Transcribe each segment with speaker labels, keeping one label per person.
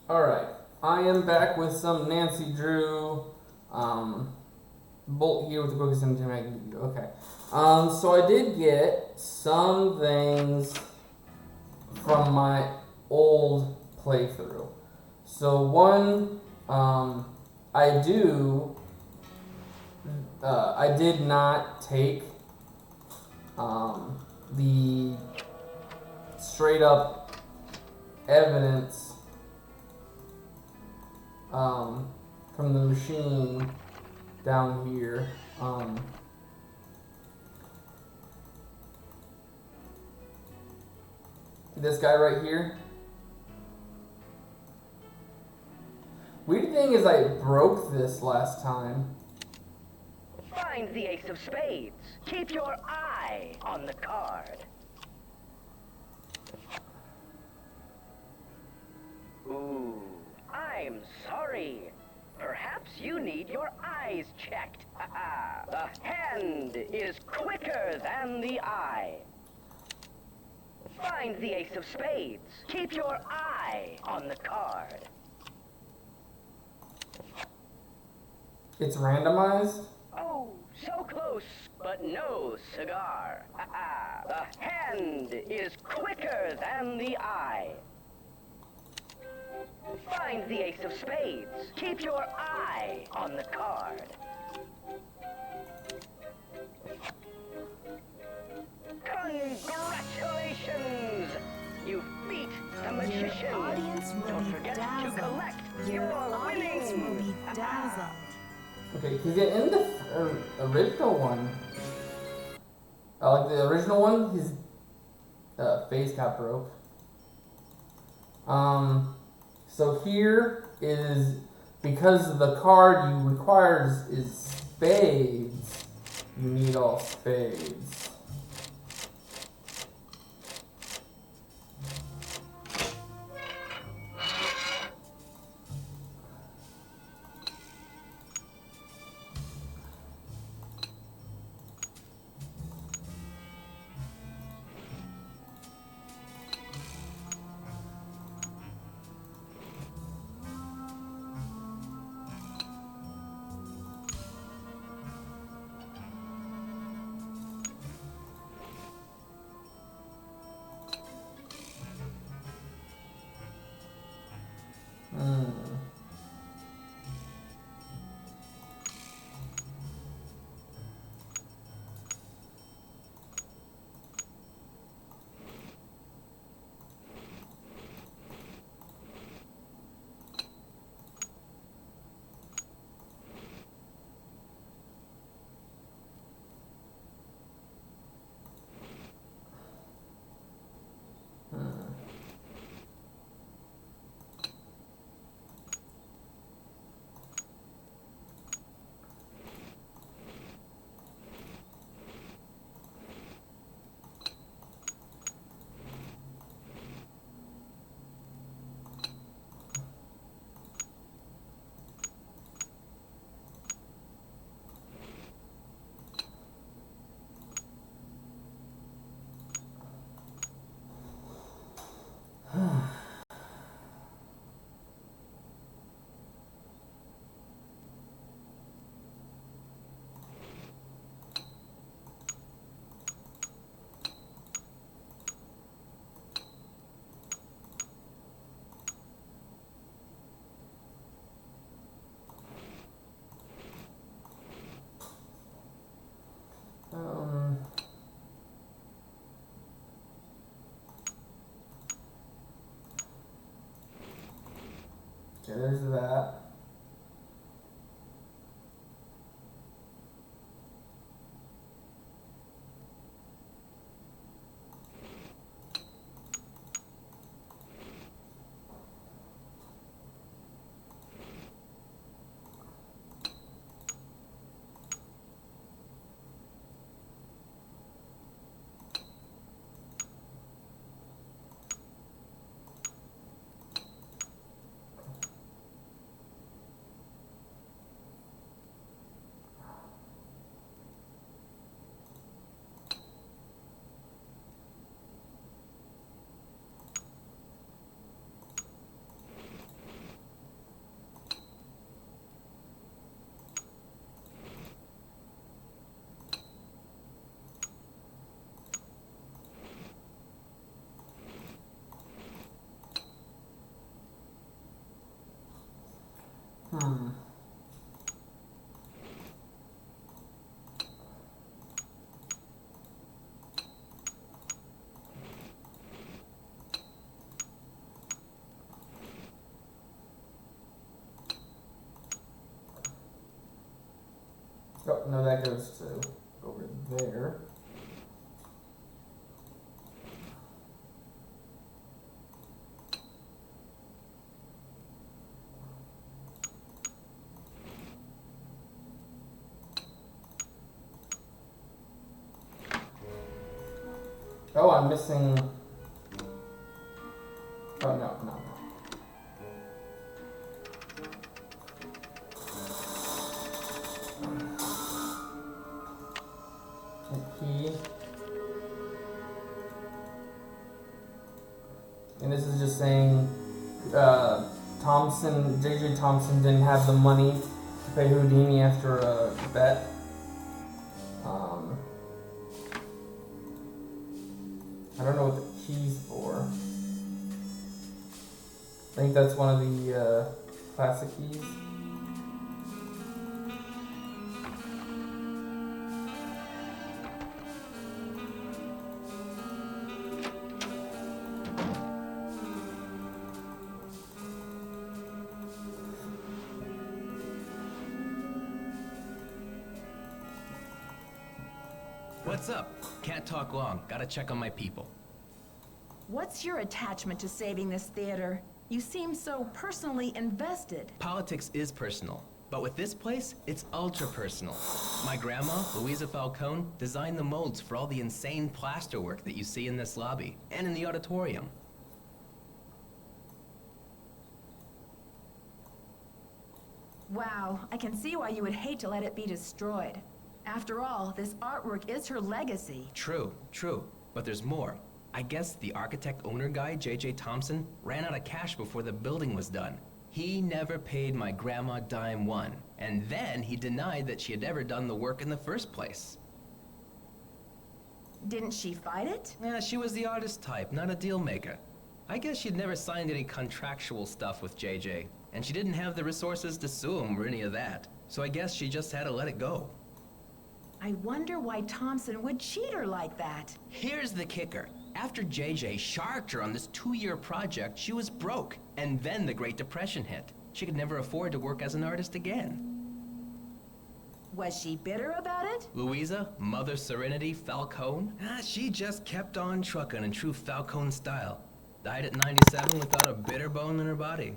Speaker 1: Alright, I am back with some Nancy Drew bolt here with the quickest magnet. Okay. So I did get some things from my old playthrough. So one, I did not take the straight up evidence from the machine down here. This guy right here. Weird thing is I broke this last time.
Speaker 2: Find the ace of spades. Keep your eye on the card. Ooh, I'm sorry. Perhaps you need your eyes checked. The hand is quicker than the eye. Find the ace of spades. Keep your eye on the card.
Speaker 1: It's randomized?
Speaker 2: Oh, so close, but no cigar. The hand is quicker than the eye. Find the ace of spades. Keep your eye on the card. Congratulations! You beat the magician.
Speaker 3: Your audience will
Speaker 2: Don't
Speaker 3: be
Speaker 2: forget
Speaker 3: dazzled.
Speaker 2: to collect
Speaker 3: Your
Speaker 2: your
Speaker 3: audience will
Speaker 2: winnings.
Speaker 3: be dazzled.
Speaker 1: Okay, because in the original one, like the original one, his face got broke. So here is, because the card you requires is spades, you need all spades. Okay, there's that. Oh, no, that goes to over there. Oh, I'm missing. Oh, no. Key. And this is just saying J.J. Thompson didn't have the money to pay Houdini after a bet. I don't know what the key's for. I think that's one of the classic keys.
Speaker 4: What's up? Can't talk long. Gotta check on my people.
Speaker 3: What's your attachment to saving this theater? You seem so personally invested.
Speaker 4: Politics is personal, but with this place, it's ultra personal. My grandma, Louisa Falcone, designed the molds for all the insane plaster work that you see in this lobby and in the auditorium.
Speaker 3: Wow, I can see why you would hate to let it be destroyed. After all, this artwork is her legacy.
Speaker 4: True. But there's more. I guess the architect-owner guy, J.J. Thompson, ran out of cash before the building was done. He never paid my grandma dime one, and then he denied that she had ever done the work in the first place.
Speaker 3: Didn't she fight it?
Speaker 4: Yeah, she was the artist type, not a deal maker. I guess she'd never signed any contractual stuff with JJ, and she didn't have the resources to sue him or any of that. So I guess she just had to let it go.
Speaker 3: I wonder why Thompson would cheat her like that.
Speaker 4: Here's the kicker. After JJ sharked her on this 2-year project, she was broke. And then the Great Depression hit. She could never afford to work as an artist again.
Speaker 3: Was she bitter about it?
Speaker 4: Louisa, Mother Serenity Falcone? She just kept on trucking in true Falcone style. Died at 97 without a bitter bone in her body.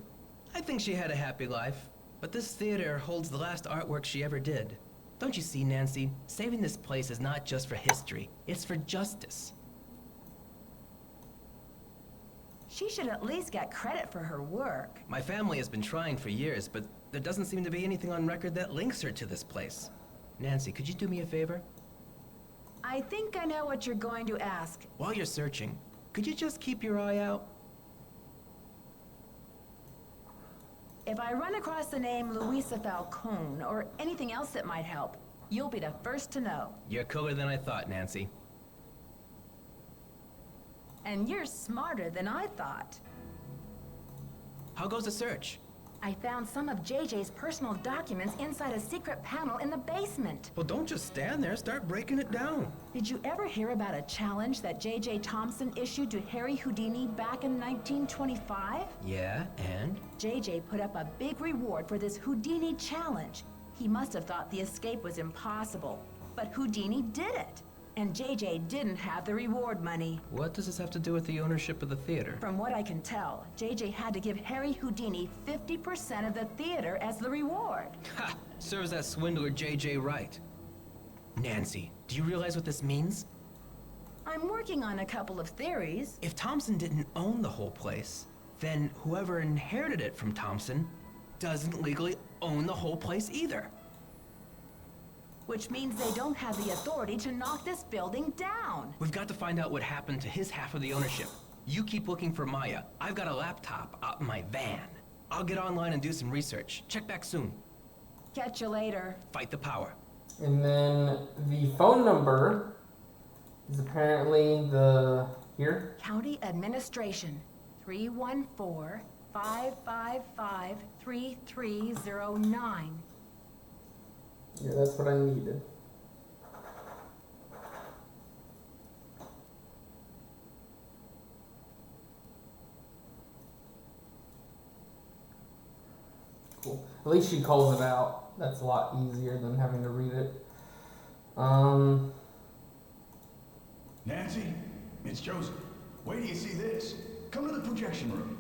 Speaker 4: I think she had a happy life. But this theater holds the last artwork she ever did. Don't you see, Nancy? Saving this place is not just for history. It's for justice.
Speaker 3: She should at least get credit for her work.
Speaker 4: My family has been trying for years, but there doesn't seem to be anything on record that links her to this place. Nancy, could you do me a favor?
Speaker 3: I think I know what you're going to ask.
Speaker 4: While you're searching, could you just keep your eye out?
Speaker 3: If I run across the name Louisa Falcone or anything else that might help, you'll be the first to know.
Speaker 4: You're cooler than I thought, Nancy.
Speaker 3: And you're smarter than I thought.
Speaker 4: How goes the search?
Speaker 3: I found some of JJ's personal documents inside a secret panel in the basement.
Speaker 4: Well, don't just stand there. Start breaking it down.
Speaker 3: Did you ever hear about a challenge that J.J. Thompson issued to Harry Houdini back in 1925?
Speaker 4: Yeah, and?
Speaker 3: J.J. put up a big reward for this Houdini challenge. He must have thought the escape was impossible. But Houdini did it. And J.J. didn't have the reward money.
Speaker 4: What does this have to do with the ownership of the theater?
Speaker 3: From what I can tell, J.J. had to give Harry Houdini 50% of the theater as the reward.
Speaker 4: Ha! Serves that swindler J.J. right. Nancy, do you realize what this means?
Speaker 3: I'm working on a couple of theories.
Speaker 4: If Thompson didn't own the whole place, then whoever inherited it from Thompson doesn't legally own the whole place either.
Speaker 3: Which means they don't have the authority to knock this building down.
Speaker 4: We've got to find out what happened to his half of the ownership. You keep looking for Maya. I've got a laptop out in my van. I'll get online and do some research. Check back soon.
Speaker 3: Catch you later.
Speaker 4: Fight the power.
Speaker 1: And then the phone number is apparently here.
Speaker 3: County Administration, 555-3309.
Speaker 1: Yeah, that's what I needed. Cool. At least she calls it out. That's a lot easier than having to read it.
Speaker 5: Nancy, it's Joseph. Wait till you see this. Come to the projection room.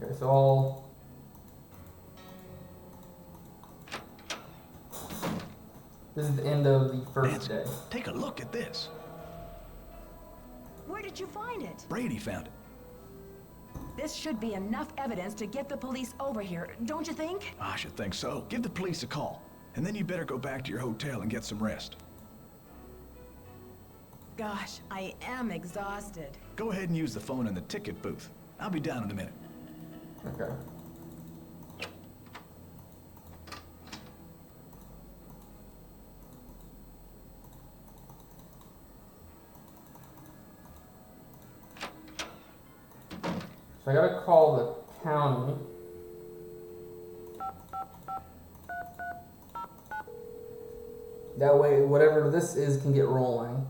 Speaker 1: Okay, so I'll... This is the end of the first
Speaker 5: Nancy,
Speaker 1: day.
Speaker 5: take a look at this.
Speaker 3: Where did you find it?
Speaker 5: Brady found it.
Speaker 3: This should be enough evidence to get the police over here, don't you think?
Speaker 5: I should think so. Give the police a call. And then you better go back to your hotel and get some rest.
Speaker 3: Gosh, I am exhausted.
Speaker 5: Go ahead and use the phone in the ticket booth. I'll be down in a minute.
Speaker 1: Okay. So I gotta call the county. That way, whatever this is can get rolling.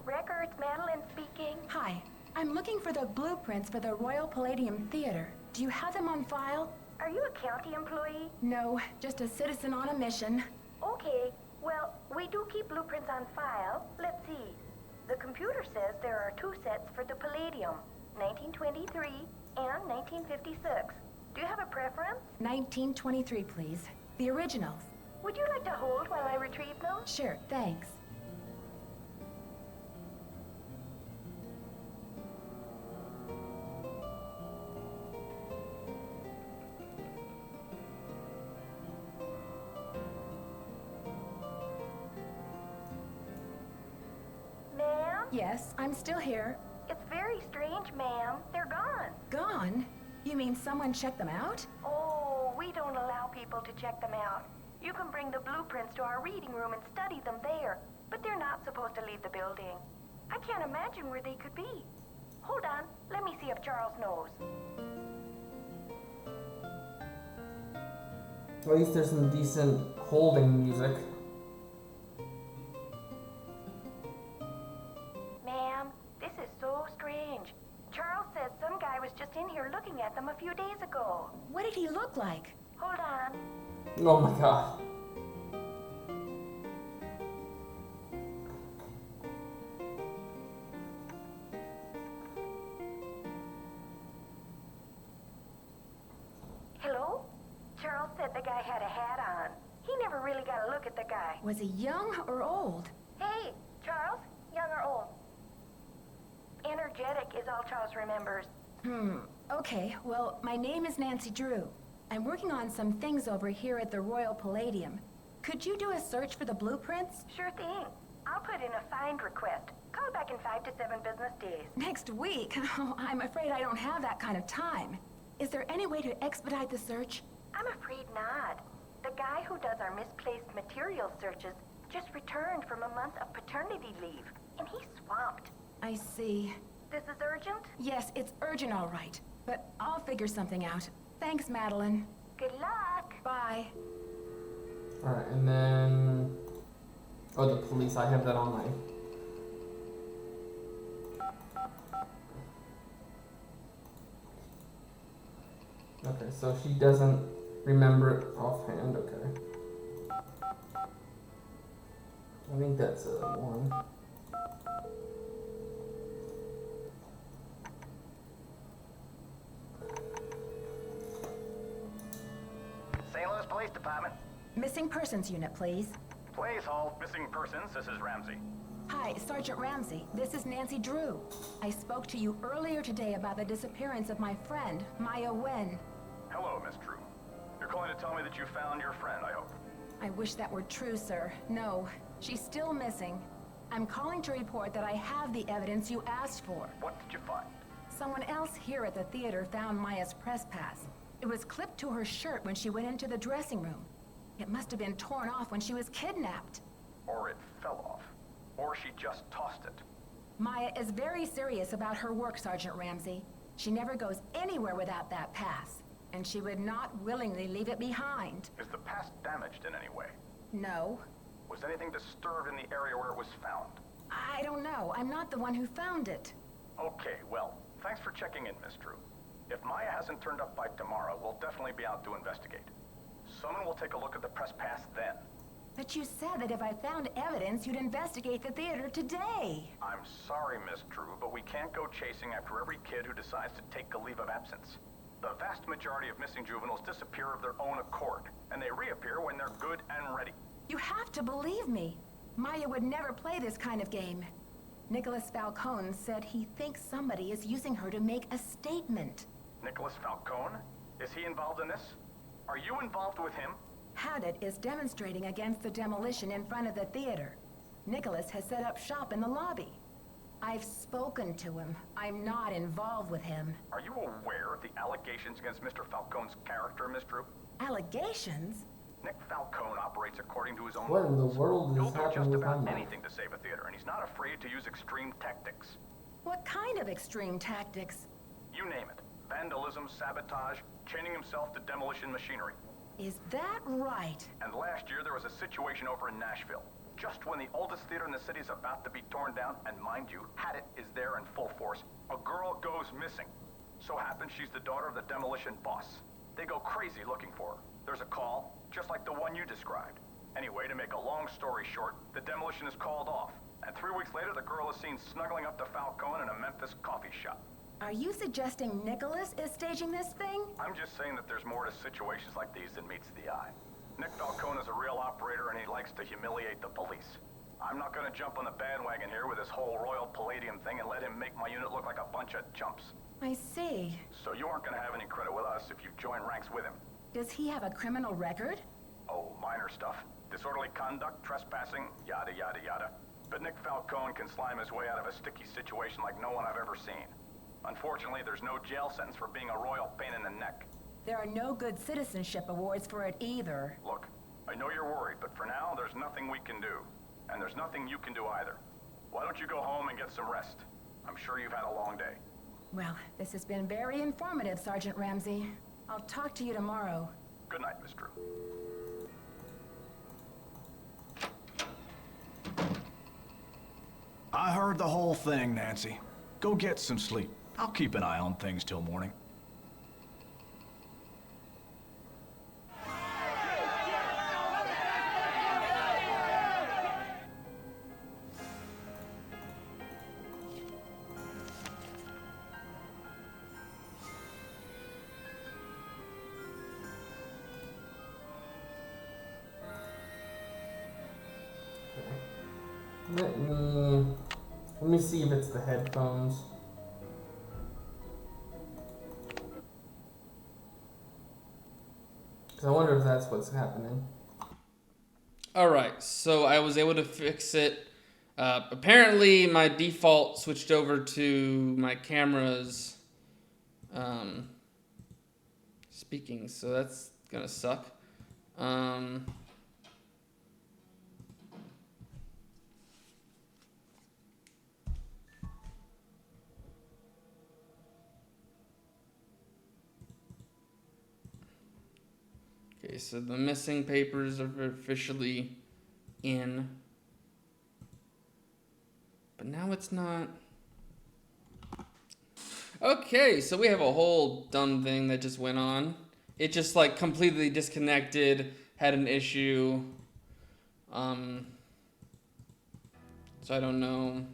Speaker 6: Records, Madeline speaking.
Speaker 3: Hi, I'm looking for the blueprints for the Royal Palladium Theater. Do you have them on file?
Speaker 6: Are you a county employee?
Speaker 3: No, just a citizen on a mission.
Speaker 6: Okay, well, we do keep blueprints on file. Let's see. The computer says there are 2 sets for the Palladium, 1923 and 1956. Do you have a preference?
Speaker 3: 1923, please. The originals.
Speaker 6: Would you like to hold while I retrieve them?
Speaker 3: Sure, thanks.
Speaker 6: Ma'am?
Speaker 3: Yes, I'm still here.
Speaker 6: It's very strange, ma'am. They're gone.
Speaker 3: Gone? You mean someone checked them out?
Speaker 6: Oh, we don't allow people to check them out. You can bring the blueprints to our reading room and study them there, but they're not supposed to leave the building. I can't imagine where they could be. Hold on, let me see if Charles knows.
Speaker 1: At least there's some decent holding music.
Speaker 6: Ma'am, this is so strange. Charles says some guy was just in here looking at them a few days ago.
Speaker 3: What did he look like?
Speaker 6: Hold on.
Speaker 1: Oh my god.
Speaker 6: Hello? Charles said the guy had a hat on. He never really got a look at the guy.
Speaker 3: Was he young or old?
Speaker 6: Hey, Charles, young or old? Energetic is all Charles remembers.
Speaker 3: Okay, well, my name is Nancy Drew. I'm working on some things over here at the Royal Palladium. Could you do a search for the blueprints?
Speaker 6: Sure thing. I'll put in a find request. Call back in 5 to 7 business days.
Speaker 3: Next week? Oh, I'm afraid I don't have that kind of time. Is there any way to expedite the search?
Speaker 6: I'm afraid not. The guy who does our misplaced material searches just returned from a month of paternity leave, and he's swamped.
Speaker 3: I see.
Speaker 6: This is urgent?
Speaker 3: Yes, it's urgent, all right. But I'll figure something out. Thanks, Madeline.
Speaker 6: Good luck.
Speaker 3: Bye.
Speaker 1: Alright, and then... Oh, the police, I have that on my... Okay, so she doesn't remember it offhand, okay. I think that's a 1.
Speaker 7: St. Louis Police Department.
Speaker 3: Missing persons unit, please.
Speaker 7: Please hold missing persons. This is Ramsey.
Speaker 3: Hi, Sergeant Ramsey. This is Nancy Drew. I spoke to you earlier today about the disappearance of my friend, Maya Wen.
Speaker 7: Hello, Miss Drew. You're calling to tell me that you found your friend, I hope.
Speaker 3: I wish that were true, sir. No, she's still missing. I'm calling to report that I have the evidence you asked for.
Speaker 7: What did you find?
Speaker 3: Someone else here at the theater found Maya's press pass. It was clipped to her shirt when she went into the dressing room. It must have been torn off when she was kidnapped.
Speaker 7: Or it fell off. Or she just tossed it.
Speaker 3: Maya is very serious about her work, Sergeant Ramsey. She never goes anywhere without that pass, and she would not willingly leave it behind.
Speaker 7: Is the pass damaged in any way?
Speaker 3: No.
Speaker 7: Was anything disturbed in the area where it was found?
Speaker 3: I don't know. I'm not the one who found it.
Speaker 7: Okay, well, thanks for checking in, Miss Drew. If Maya hasn't turned up by tomorrow, we'll definitely be out to investigate. Someone will take a look at the press pass then.
Speaker 3: But you said that if I found evidence, you'd investigate the theater today.
Speaker 7: I'm sorry, Miss Drew, but we can't go chasing after every kid who decides to take a leave of absence. The vast majority of missing juveniles disappear of their own accord, and they reappear when they're good and ready.
Speaker 3: You have to believe me. Maya would never play this kind of game. Nicholas Falcone said he thinks somebody is using her to make a statement.
Speaker 7: Nicholas Falcone? Is he involved in this? Are you involved with him?
Speaker 3: Hadid is demonstrating against the demolition in front of the theater. Nicholas has set up shop in the lobby. I've spoken to him. I'm not involved with him.
Speaker 7: Are you aware of the allegations against Mr. Falcone's character, Miss Drew?
Speaker 3: Allegations?
Speaker 7: Nick Falcone operates according to his own
Speaker 1: What in the
Speaker 7: rules.
Speaker 1: world
Speaker 7: He'll
Speaker 1: is
Speaker 7: do just
Speaker 1: happening with
Speaker 7: about
Speaker 1: him?
Speaker 7: anything to save a theater, and he's not afraid to use extreme tactics.
Speaker 3: What kind of extreme tactics?
Speaker 7: You name it. Vandalism, sabotage, chaining himself to demolition machinery.
Speaker 3: Is that right?
Speaker 7: And last year there was a situation over in Nashville. Just when the oldest theater in the city is about to be torn down, and mind you, Hadid is there in full force, a girl goes missing. So happens she's the daughter of the demolition boss. They go crazy looking for her. There's a call, just like the one you described. Anyway, to make a long story short, the demolition is called off. And 3 weeks later, the girl is seen snuggling up to Falcone in a Memphis coffee shop.
Speaker 3: Are you suggesting Nicholas is staging this thing?
Speaker 7: I'm just saying that there's more to situations like these than meets the eye. Nick Falcone is a real operator, and he likes to humiliate the police. I'm not gonna jump on the bandwagon here with this whole Royal Palladium thing and let him make my unit look like a bunch of chumps.
Speaker 3: I see.
Speaker 7: So you aren't gonna have any credit with us if you join ranks with him.
Speaker 3: Does he have a criminal record?
Speaker 7: Oh, minor stuff. Disorderly conduct, trespassing, yada yada yada. But Nick Falcone can slime his way out of a sticky situation like no one I've ever seen. Unfortunately, there's no jail sentence for being a royal pain in the neck.
Speaker 3: There are no good citizenship awards for it either.
Speaker 7: Look, I know you're worried, but for now, there's nothing we can do. And there's nothing you can do either. Why don't you go home and get some rest? I'm sure you've had a long day.
Speaker 3: Well, this has been very informative, Sergeant Ramsey. I'll talk to you tomorrow.
Speaker 7: Good night, Miss Drew.
Speaker 5: I heard the whole thing, Nancy. Go get some sleep. I'll keep an eye on things till morning.
Speaker 1: Let me see if it's the headphones. Because I wonder if that's what's happening. Alright, so I was able to fix it. Apparently my default switched over to my camera's speaking, so that's gonna suck. Okay, so the missing papers are officially in. But now it's not. Okay, so we have a whole dumb thing that just went on. It just like completely disconnected, had an issue. So I don't know.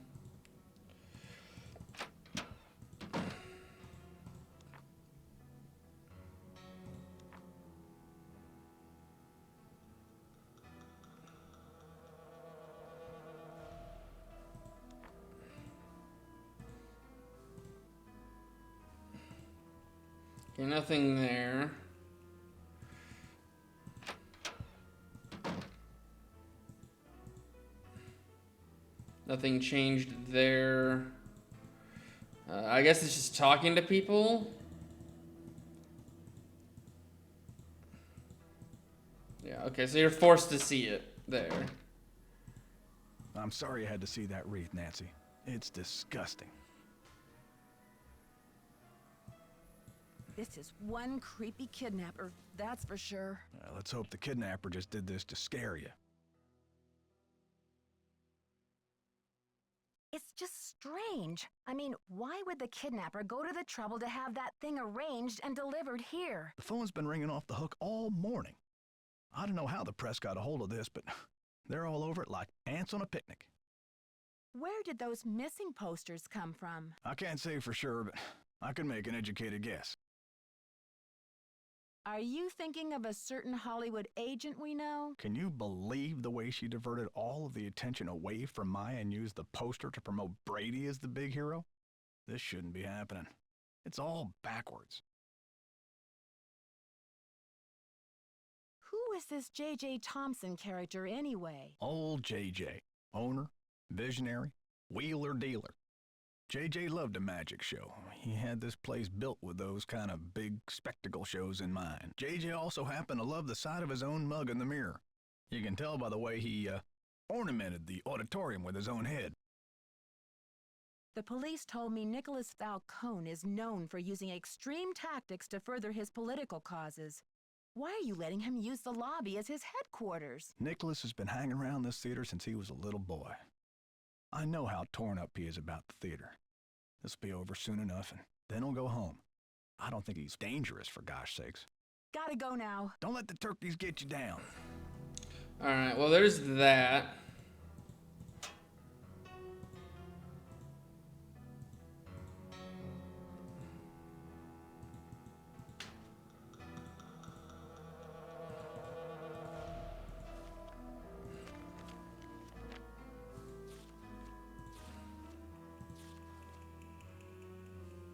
Speaker 1: Okay, nothing there. Nothing changed there. I guess it's just talking to people. Yeah, okay, so you're forced to see it there.
Speaker 5: I'm sorry you had to see that wreath, Nancy. It's disgusting.
Speaker 3: This is one creepy kidnapper, that's for sure.
Speaker 5: Let's hope the kidnapper just did this to scare you.
Speaker 3: It's just strange. I mean, why would the kidnapper go to the trouble to have that thing arranged and delivered here?
Speaker 5: The phone's been ringing off the hook all morning. I don't know how the press got a hold of this, but they're all over it like ants on a picnic.
Speaker 3: Where did those missing posters come from?
Speaker 5: I can't say for sure, but I can make an educated guess.
Speaker 3: Are you thinking of a certain Hollywood agent we know?
Speaker 5: Can you believe the way she diverted all of the attention away from Maya and used the poster to promote Brady as the big hero? This shouldn't be happening. It's all backwards.
Speaker 3: Who is this J.J. Thompson character anyway?
Speaker 5: Old J.J. Owner, visionary, wheeler dealer. J.J. loved a magic show. He had this place built with those kind of big spectacle shows in mind. J.J. also happened to love the sight of his own mug in the mirror. You can tell by the way he ornamented the auditorium with his own head.
Speaker 3: The police told me Nicholas Falcone is known for using extreme tactics to further his political causes. Why are you letting him use the lobby as his headquarters?
Speaker 5: Nicholas has been hanging around this theater since he was a little boy. I know how torn up he is about the theater. This'll be over soon enough, and then he'll go home. I don't think he's dangerous, for gosh sakes.
Speaker 3: Gotta go now.
Speaker 5: Don't let the turkeys get you down.
Speaker 1: Alright, well, there's that.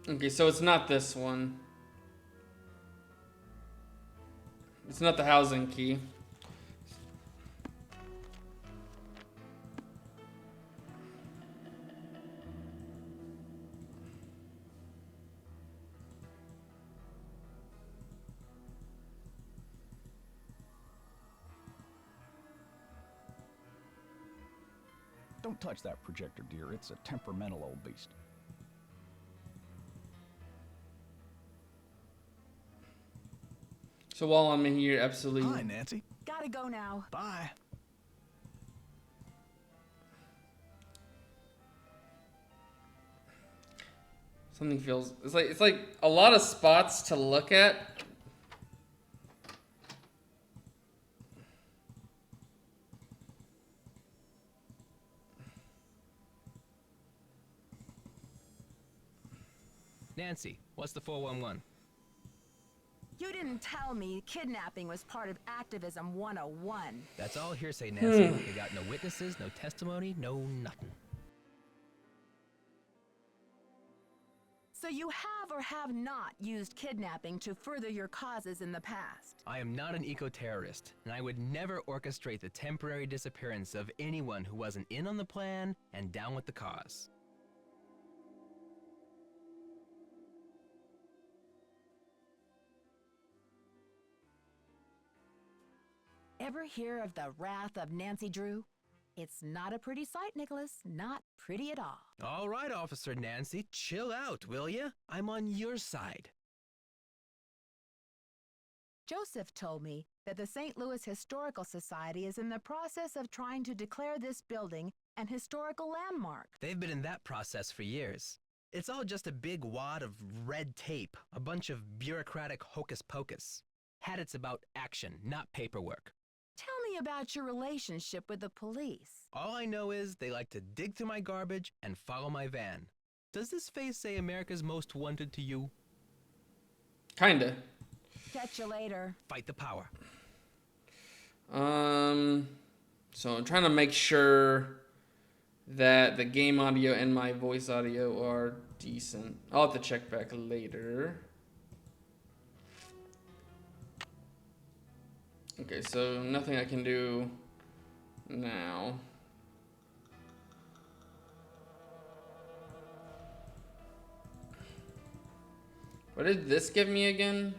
Speaker 1: Okay, so it's not this one. It's not the housing key.
Speaker 5: Don't touch that projector, dear. It's a temperamental old beast.
Speaker 1: So while I'm in here, absolutely.
Speaker 5: Hi, Nancy.
Speaker 3: Gotta go now.
Speaker 5: Bye.
Speaker 1: Something feels. It's like a lot of spots to look at.
Speaker 4: Nancy, what's the 411?
Speaker 3: You didn't tell me kidnapping was part of Activism 101.
Speaker 4: That's all hearsay, Nancy. They got no witnesses, no testimony, no nothing.
Speaker 3: So you have or have not used kidnapping to further your causes in the past?
Speaker 4: I am not an eco-terrorist, and I would never orchestrate the temporary disappearance of anyone who wasn't in on the plan and down with the cause.
Speaker 3: Ever hear of the wrath of Nancy Drew? It's not a pretty sight, Nicholas. Not pretty at all.
Speaker 4: All right, Officer Nancy, chill out, will ya? I'm on your side.
Speaker 3: Joseph told me that the St. Louis Historical Society is in the process of trying to declare this building an historical landmark.
Speaker 4: They've been in that process for years. It's all just a big wad of red tape, a bunch of bureaucratic hocus pocus. Had it's about action, not paperwork.
Speaker 3: Tell me about your relationship with the police.
Speaker 4: All I know is they like to dig through my garbage and follow my van. Does this face say America's Most Wanted to you?
Speaker 1: Kinda.
Speaker 3: Catch you later.
Speaker 4: Fight the power.
Speaker 1: So I'm trying to make sure that the game audio and my voice audio are decent. I'll have to check back later. Okay, so nothing I can do now. What did this give me again?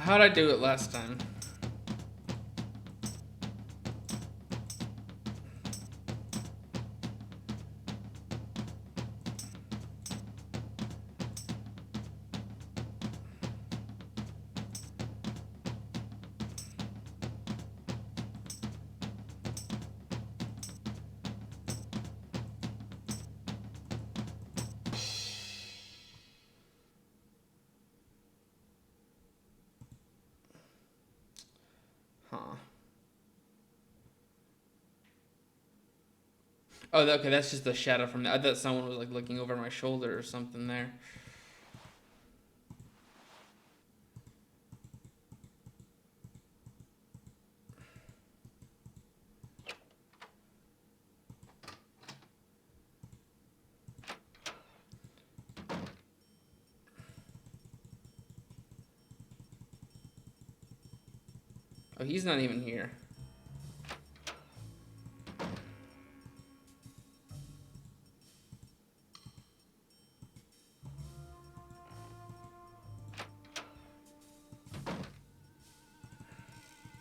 Speaker 1: How'd I do it last time? Huh. Oh, okay, that's just the shadow from that. I thought someone was like looking over my shoulder or something there. Oh, he's not even here.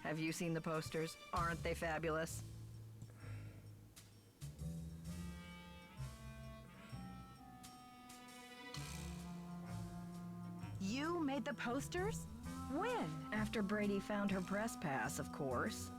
Speaker 8: Have you seen the posters? Aren't they fabulous?
Speaker 3: You made the posters? When?
Speaker 8: After Brady found her press pass, of course.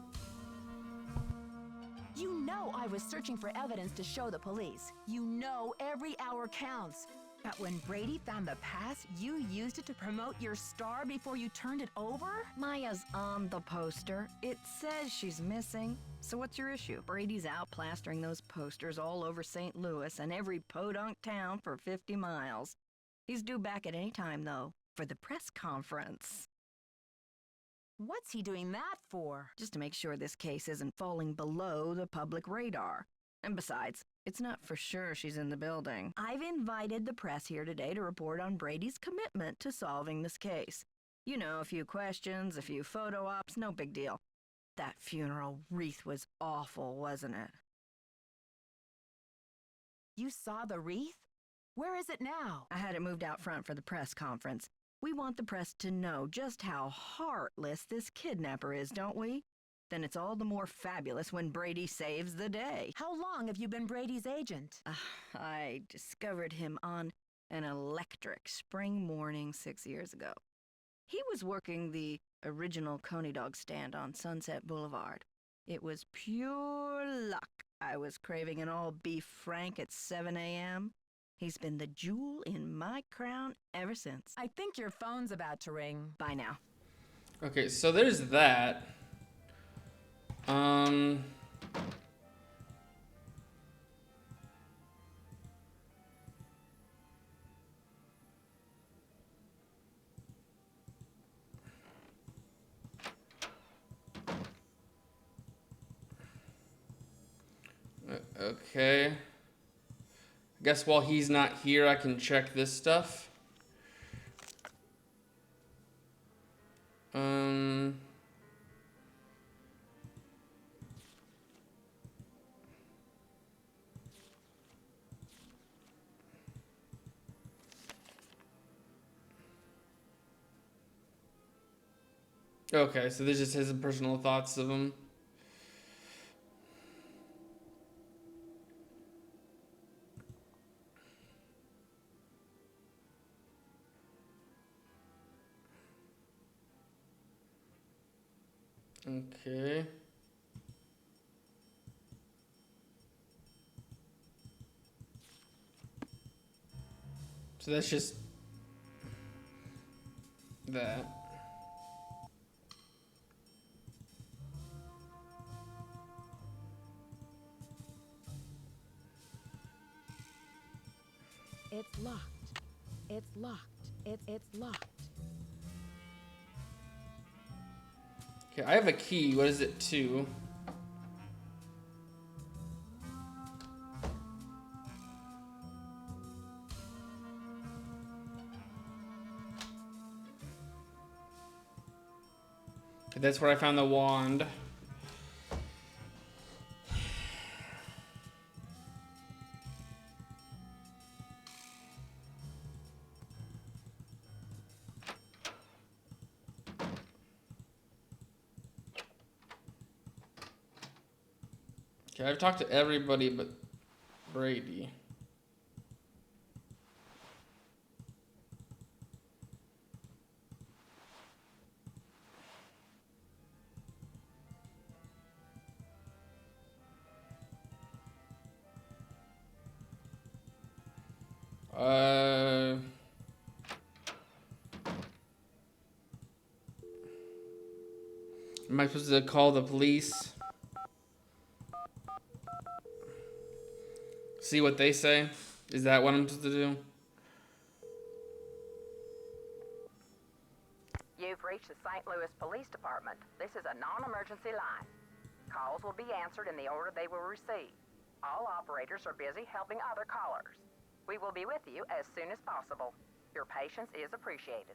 Speaker 3: You know I was searching for evidence to show the police. You know every hour counts. But when Brady found the pass, you used it to promote your star before you turned it over?
Speaker 8: Maya's on the poster. It says she's missing. So what's your issue? Brady's out plastering those posters all over St. Louis and every podunk town for 50 miles. He's due back at any time, though, for the press conference.
Speaker 3: What's he doing that for?
Speaker 8: Just to make sure this case isn't falling below the public radar. And besides, it's not for sure she's in the building. I've invited the press here today to report on Brady's commitment to solving this case. You know, a few questions, a few photo ops, no big deal. That funeral wreath was awful, wasn't it?
Speaker 3: You saw the wreath? Where is it now?
Speaker 8: I had it moved out front for the press conference. We want the press to know just how heartless this kidnapper is, don't we? Then it's all the more fabulous when Brady saves the day.
Speaker 3: How long have you been Brady's agent?
Speaker 8: I discovered him on an electric spring morning 6 years ago. He was working the original Coney Dog stand on Sunset Boulevard. It was pure luck. I was craving an all-beef Frank at 7 a.m. He's been the jewel in my crown ever since.
Speaker 3: I think your phone's about to ring.
Speaker 8: Bye now.
Speaker 1: Okay, so there's that. Okay. I guess while he's not here, I can check this stuff. Okay, so this just his personal thoughts of him. Okay. So that's just that.
Speaker 3: It's locked. It's locked. It's locked.
Speaker 1: Okay, I have a key. What is it to? Okay, that's where I found the wand. Okay, I've talked to everybody but Brady. Uh, am I supposed to call the police? See what they say? Is that what I'm supposed to do?
Speaker 9: You've reached the St. Louis Police Department. This is a non-emergency line. Calls will be answered in the order they will receive. All operators are busy helping other callers. We will be with you as soon as possible. Your patience is appreciated.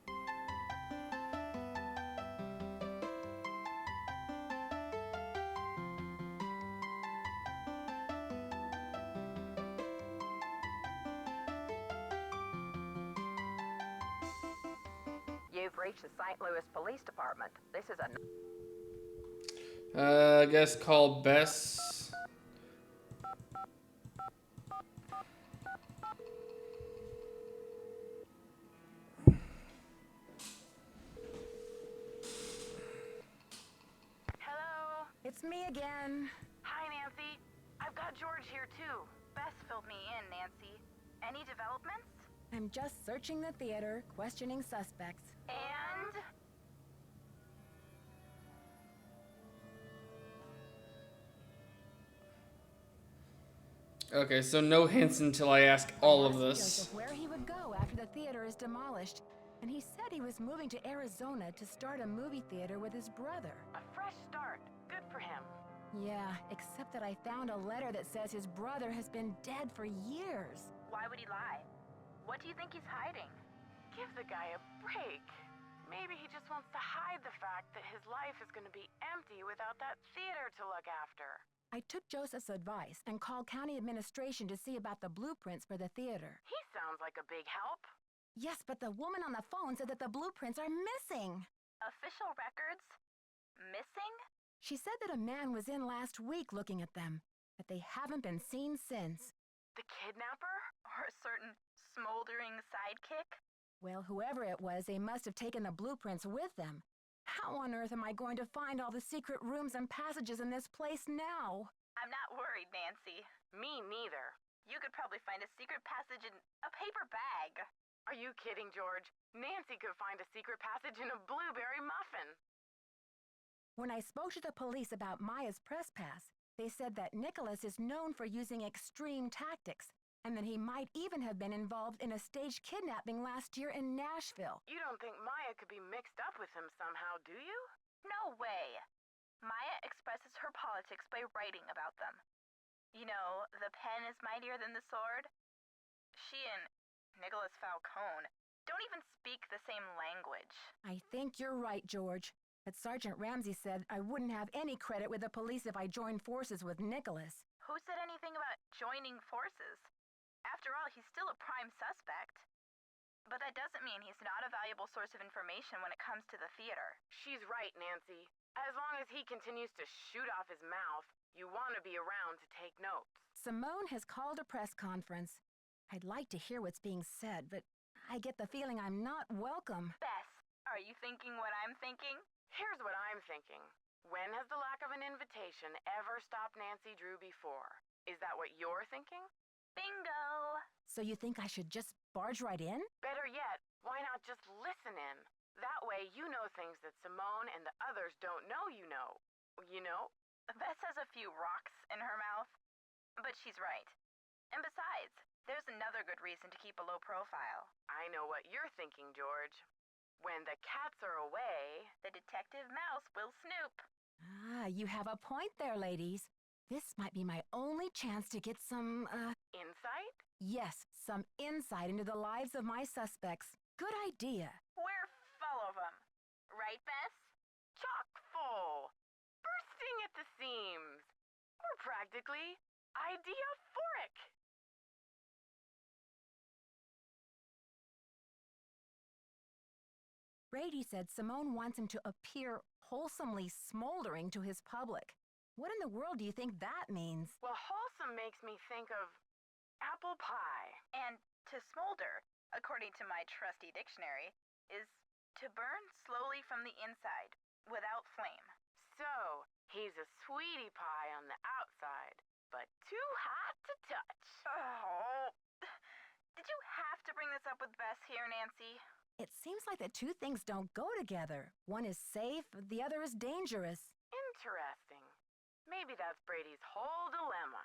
Speaker 9: You've reached the St. Louis Police Department. This is a...
Speaker 1: I guess call Bess.
Speaker 6: Hello?
Speaker 3: It's me again.
Speaker 6: Hi, Nancy. I've got George here, too. Bess filled me in, Nancy. Any developments?
Speaker 3: I'm just searching the theater, questioning suspects.
Speaker 6: And?
Speaker 1: Okay, so no hints until I ask all of
Speaker 3: I asked
Speaker 1: this.
Speaker 3: Joseph where he would go after the theater is demolished, and he said he was moving to Arizona to start a movie theater with his brother.
Speaker 6: A fresh start. Good for him.
Speaker 3: Yeah, except that I found a letter that says his brother has been dead for years.
Speaker 6: Why would he lie? What do you think he's hiding? Give the guy a break. Maybe he just wants to hide the fact that his life is going to be empty without that theater to look after.
Speaker 3: I took Joseph's advice and called county administration to see about the blueprints for the theater.
Speaker 6: He sounds like a big help.
Speaker 3: Yes, but the woman on the phone said that the blueprints are missing.
Speaker 6: Official records? Missing?
Speaker 3: She said that a man was in last week looking at them, but they haven't been seen since.
Speaker 6: The kidnapper? Or a certain smoldering sidekick?
Speaker 3: Well, whoever it was, they must have taken the blueprints with them. How on earth am I going to find all the secret rooms and passages in this place now?
Speaker 6: I'm not worried, Nancy. Me neither. You could probably find a secret passage in a paper bag. Are you kidding, George? Nancy could find a secret passage in a blueberry muffin.
Speaker 3: When I spoke to the police about Maya's press pass, they said that Nicholas is known for using extreme tactics, and that he might even have been involved in a staged kidnapping last year in Nashville.
Speaker 6: You don't think Maya could be mixed up with him somehow, do you? No way. Maya expresses her politics by writing about them. You know, the pen is mightier than the sword. She and Nicholas Falcone don't even speak the same language.
Speaker 3: I think you're right, George. But Sergeant Ramsey said I wouldn't have any credit with the police if I joined forces with Nicholas.
Speaker 6: Who said anything about joining forces? After all, he's still a prime suspect. But that doesn't mean he's not a valuable source of information when it comes to the theater. She's right, Nancy. As long as he continues to shoot off his mouth, you want to be around to take notes.
Speaker 3: Simone has called a press conference. I'd like to hear what's being said, but I get the feeling I'm not welcome.
Speaker 6: Bess, are you thinking what I'm thinking? Here's what I'm thinking. When has the lack of an invitation ever stopped Nancy Drew before? Is that what you're thinking? Bingo!
Speaker 3: So you think I should just barge right in?
Speaker 6: Better yet, why not just listen in? That way you know things that Simone and the others don't know you know. You know? Bess has a few rocks in her mouth. But she's right. And besides, there's another good reason to keep a low profile. I know what you're thinking, George. When the cats are away, the detective mouse will snoop.
Speaker 3: Ah, you have a point there, ladies. This might be my only chance to get some,
Speaker 6: Insight?
Speaker 3: yes, some insight into the lives of my suspects. Good idea.
Speaker 6: We're full of them. Right, Bess? Chock full. Bursting at the seams. We're practically idea-phoric.
Speaker 3: Brady said Simone wants him to appear wholesomely smoldering to his public. What in the world do you think that means?
Speaker 10: Well, wholesome makes me think of apple pie.
Speaker 11: And to smolder, according to my trusty dictionary, is to burn slowly from the inside, without flame.
Speaker 10: So, he's a sweetie pie on the outside, but too hot to touch.
Speaker 11: Oh. Did you have to bring this up with Bess here, Nancy?
Speaker 3: It seems like the two things don't go together. One is safe, the other is dangerous.
Speaker 10: Interesting. Maybe that's Brady's whole dilemma.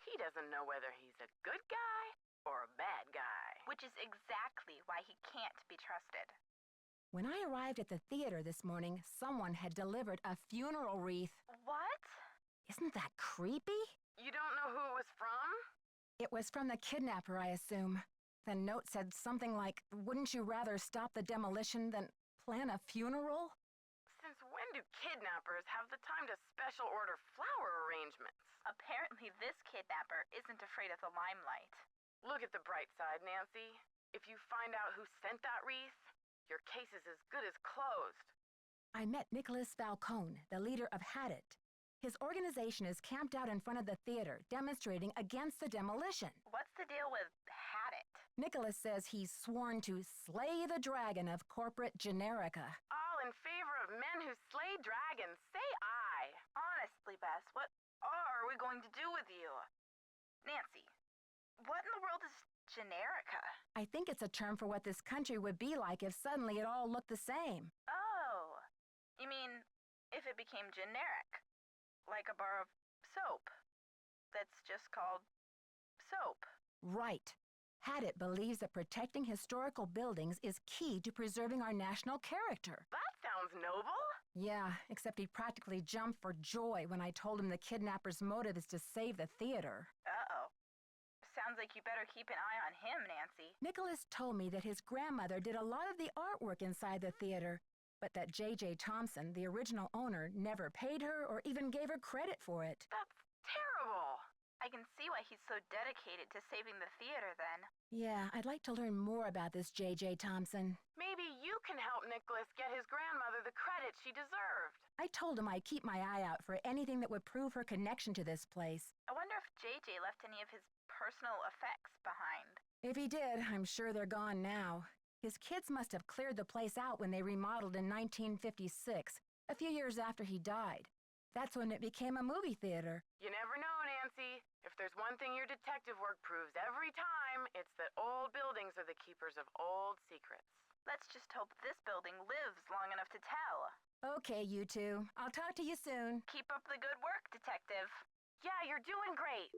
Speaker 10: He doesn't know whether he's a good guy or a bad guy.
Speaker 11: Which is exactly why he can't be trusted.
Speaker 3: When I arrived at the theater this morning, someone had delivered a funeral wreath.
Speaker 11: What?
Speaker 3: Isn't that creepy?
Speaker 10: You don't know who it was from?
Speaker 3: It was from the kidnapper, I assume. The note said something like, "Wouldn't you rather stop the demolition than plan a funeral?"
Speaker 10: Since when do kidnappers have the time to special order flower arrangements?
Speaker 11: Apparently this kidnapper isn't afraid of the limelight.
Speaker 10: Look at the bright side, Nancy. If you find out who sent that wreath, your case is as good as closed.
Speaker 3: I met Nicholas Falcone, the leader of Hadit. His organization is camped out in front of the theater, demonstrating against the demolition.
Speaker 11: What's the deal with Hadit?
Speaker 3: Nicholas says he's sworn to slay the dragon of corporate generica.
Speaker 10: All in favor of men who slay dragons, say aye.
Speaker 11: Honestly, Bess, what are we going to do with you? Nancy, what in the world is generica?
Speaker 3: I think it's a term for what this country would be like if suddenly it all looked the same.
Speaker 11: Oh, you mean if it became generic? Like a bar of soap that's just called soap.
Speaker 3: Right. Hadit believes that protecting historical buildings is key to preserving our national character.
Speaker 10: That sounds noble.
Speaker 3: Yeah, except he practically jumped for joy when I told him the kidnapper's motive is to save the theater.
Speaker 11: Uh-oh. Sounds like you better keep an eye on him, Nancy.
Speaker 3: Nicholas told me that his grandmother did a lot of the artwork inside the theater, but that J.J. Thompson, the original owner, never paid her or even gave her credit for it.
Speaker 10: That's terrible.
Speaker 11: I can see why he's so dedicated to saving the theater, then.
Speaker 3: Yeah, I'd like to learn more about this J.J. Thompson.
Speaker 10: Maybe you can help Nicholas get his grandmother the credit she deserved.
Speaker 3: I told him I'd keep my eye out for anything that would prove her connection to this place.
Speaker 11: I wonder if JJ left any of his personal effects behind.
Speaker 3: If he did, I'm sure they're gone now. His kids must have cleared the place out when they remodeled in 1956, a few years after he died. That's when it became a movie theater.
Speaker 10: You never know, Nancy. If there's one thing your detective work proves every time, it's that old buildings are the keepers of old secrets.
Speaker 11: Let's just hope this building lives long enough to tell.
Speaker 3: Okay, you two. I'll talk to you soon.
Speaker 11: Keep up the good work, Detective.
Speaker 10: Yeah, you're doing great.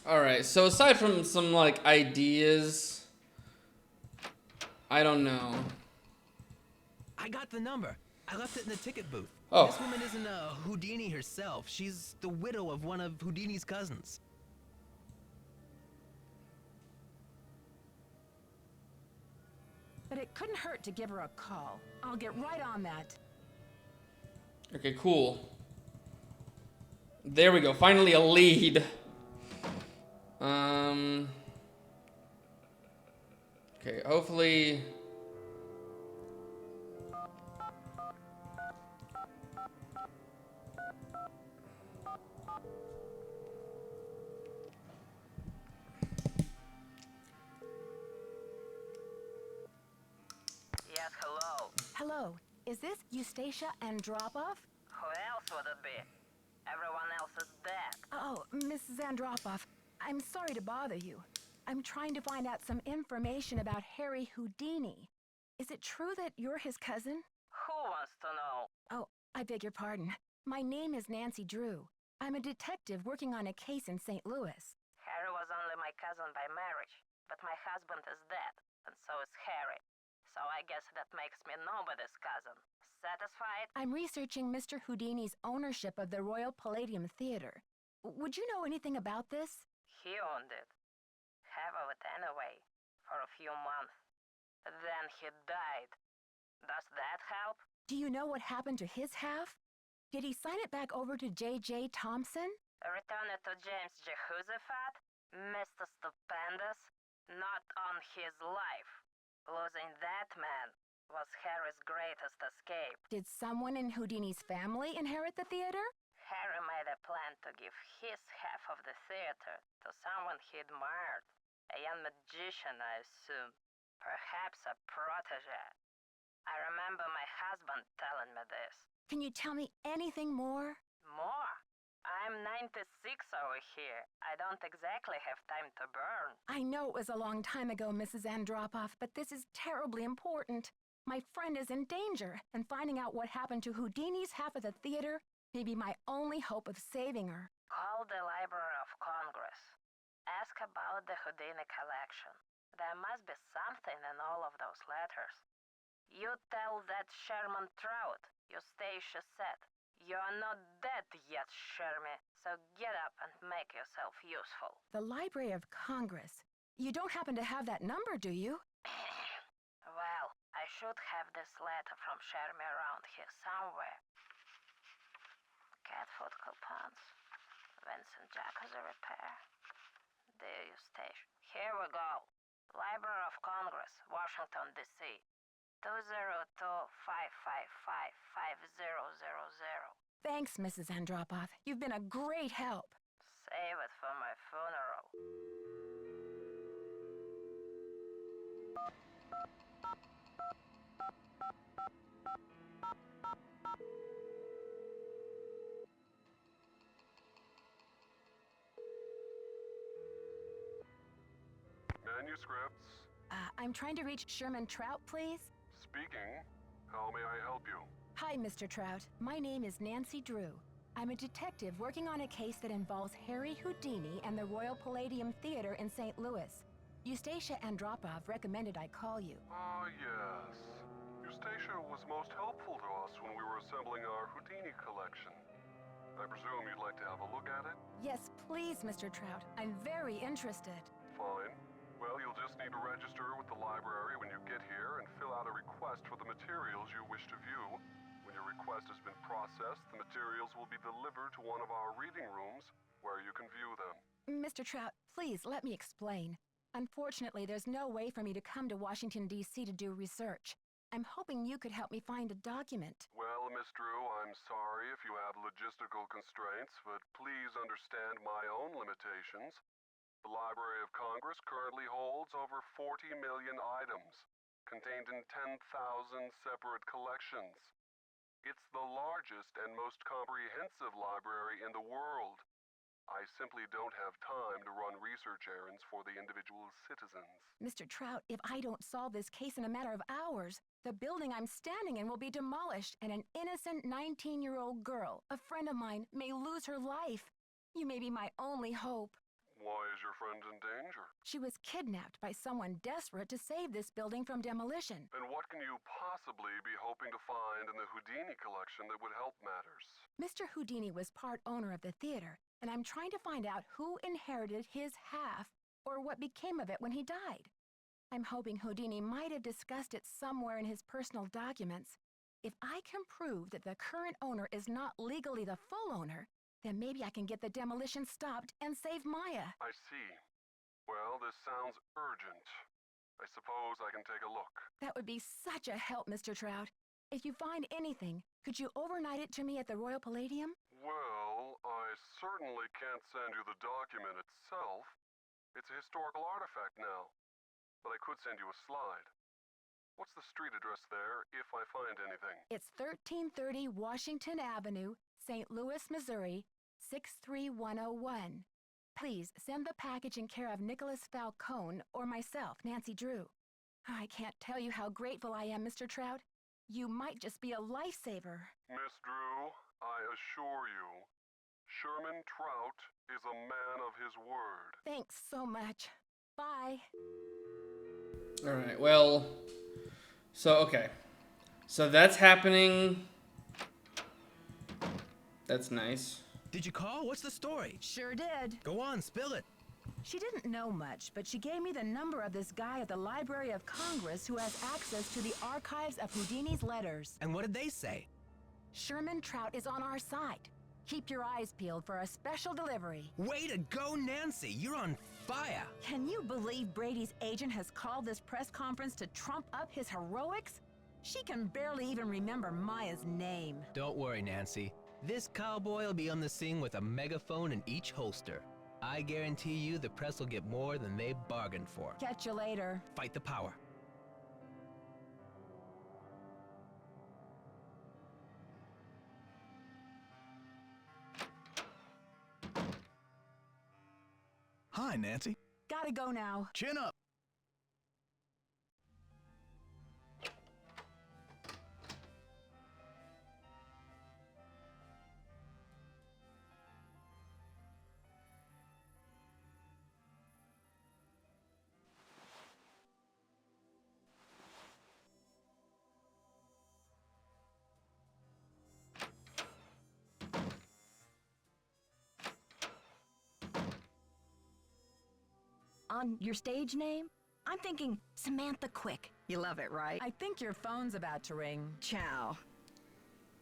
Speaker 1: Alright, so aside from some, like, ideas, I don't know.
Speaker 4: I got the number. I left it in the ticket booth.
Speaker 1: Oh.
Speaker 4: This woman isn't Houdini herself. She's the widow of one of Houdini's cousins.
Speaker 3: But it couldn't hurt to give her a call. I'll get right on that.
Speaker 1: Okay, cool. There we go. Finally a lead. Okay, hopefully...
Speaker 2: Yes, hello.
Speaker 3: Hello, is this Eustacia Andropov?
Speaker 2: Who else would it be? Everyone else is dead.
Speaker 3: Oh, Mrs. Andropov, I'm sorry to bother you. I'm trying to find out some information about Harry Houdini. Is it true that you're his cousin?
Speaker 2: Who wants to know?
Speaker 3: Oh, I beg your pardon. My name is Nancy Drew. I'm a detective working on a case in St. Louis.
Speaker 2: Harry was only my cousin by marriage, but my husband is dead, and so is Harry. So I guess that makes me nobody's cousin. Satisfied?
Speaker 3: I'm researching Mr. Houdini's ownership of the Royal Palladium Theater. Would you know anything about this?
Speaker 2: He owned it. Half of it anyway, for a few months. Then he died. Does that help?
Speaker 3: Do you know what happened to his half? Did he sign it back over to J.J. Thompson?
Speaker 2: Return it to James Jehoshaphat? Mr. Stupendous? Not on his life. Losing that man
Speaker 9: was Harry's greatest escape.
Speaker 3: Did someone in Houdini's family inherit the theater?
Speaker 9: Harry made a plan to give his half of the theater to someone he admired. A young magician, I assume. Perhaps a protege. I remember my husband telling me this.
Speaker 3: Can you tell me anything more?
Speaker 9: More? I'm 96 over here. I don't exactly have time to burn.
Speaker 3: I know it was a long time ago, Mrs. Andropoff, but this is terribly important. My friend is in danger, and finding out what happened to Houdini's half of the theater may be my only hope of saving her.
Speaker 9: Call the Library of Congress. Ask about the Houdini collection. There must be something in all of those letters. You tell that Sherman Trout, Eustacia said. You're not dead yet, Shermy, so get up and make yourself useful.
Speaker 3: The Library of Congress. You don't happen to have that number, do you?
Speaker 9: Well, I should have this letter from Shermy around here somewhere. Cat food coupons. Vincent Jacques repair. Dear Eustacia. Here we go. Library of Congress, Washington, D.C. 202-555-5000.
Speaker 3: Thanks, Mrs. Andropoff. You've been a great help.
Speaker 9: Save it for my funeral.
Speaker 12: Manuscripts.
Speaker 3: I'm trying to reach Sherman Trout, please.
Speaker 12: Speaking. How may I help you?
Speaker 3: Hi, Mr. Trout. My name is Nancy Drew. I'm a detective working on a case that involves Harry Houdini and the Royal Palladium Theater in St. Louis. Eustacia Andropoff recommended I call you.
Speaker 12: Ah, yes. Eustacia was most helpful to us when we were assembling our Houdini collection. I presume you'd like to have a look at it?
Speaker 3: Yes, please, Mr. Trout. I'm very interested.
Speaker 12: Fine. Well, you'll just need to register with the library when you get here and fill out a request for the materials you wish to view. When your request has been processed, the materials will be delivered to one of our reading rooms where you can view them.
Speaker 3: Mr. Trout, please let me explain. Unfortunately, there's no way for me to come to Washington, D.C. to do research. I'm hoping you could help me find a document.
Speaker 12: Well, Miss Drew, I'm sorry if you have logistical constraints, but please understand my own limitations. The Library of Congress currently holds over 40 million items, contained in 10,000 separate collections. It's the largest and most comprehensive library in the world. I simply don't have time to run research errands for the individual citizens.
Speaker 3: Mr. Trout, if I don't solve this case in a matter of hours, the building I'm standing in will be demolished and an innocent 19-year-old girl, a friend of mine, may lose her life. You may be my only hope.
Speaker 12: Why is your friend in danger?
Speaker 3: She was kidnapped by someone desperate to save this building from demolition.
Speaker 12: And what can you possibly be hoping to find in the Houdini collection that would help matters?
Speaker 3: Mr. Houdini was part owner of the theater, and I'm trying to find out who inherited his half or what became of it when he died. I'm hoping Houdini might have discussed it somewhere in his personal documents. If I can prove that the current owner is not legally the full owner, then maybe I can get the demolition stopped and save Maya.
Speaker 12: I see. Well, this sounds urgent. I suppose I can take a look.
Speaker 3: That would be such a help, Mr. Trout. If you find anything, could you overnight it to me at the Royal Palladium?
Speaker 12: Well, I certainly can't send you the document itself. It's a historical artifact now. But I could send you a slide. What's the street address there, if I find anything?
Speaker 3: It's 1330 Washington Avenue, St. Louis, Missouri, 63101. Please send the package in care of Nicholas Falcone or myself, Nancy Drew. I can't tell you how grateful I am, Mr. Trout. You might just be a lifesaver.
Speaker 12: Miss Drew, I assure you, Sherman Trout is a man of his word.
Speaker 3: Thanks so much. Bye.
Speaker 1: All right, well, okay. So that's happening. That's nice.
Speaker 4: Did you call? What's the story?
Speaker 3: Sure did.
Speaker 4: Go on, spill it.
Speaker 3: She didn't know much, but she gave me the number of this guy at the Library of Congress who has access to the archives of Houdini's letters.
Speaker 4: And what did they say?
Speaker 3: Sherman Trout is on our side. Keep your eyes peeled for a special delivery.
Speaker 4: Way to go, Nancy! You're on fire!
Speaker 3: Can you believe Brady's agent has called this press conference to trump up his heroics? She can barely even remember Maya's name.
Speaker 4: Don't worry, Nancy. This cowboy will be on the scene with a megaphone in each holster. I guarantee you the press will get more than they bargained for.
Speaker 3: Catch you later.
Speaker 4: Fight the power.
Speaker 5: Hi, Nancy.
Speaker 3: Gotta go now.
Speaker 5: Chin up.
Speaker 8: On your stage name? I'm thinking Samantha Quick. You love it, right?
Speaker 3: I think your phone's about to ring.
Speaker 8: Ciao.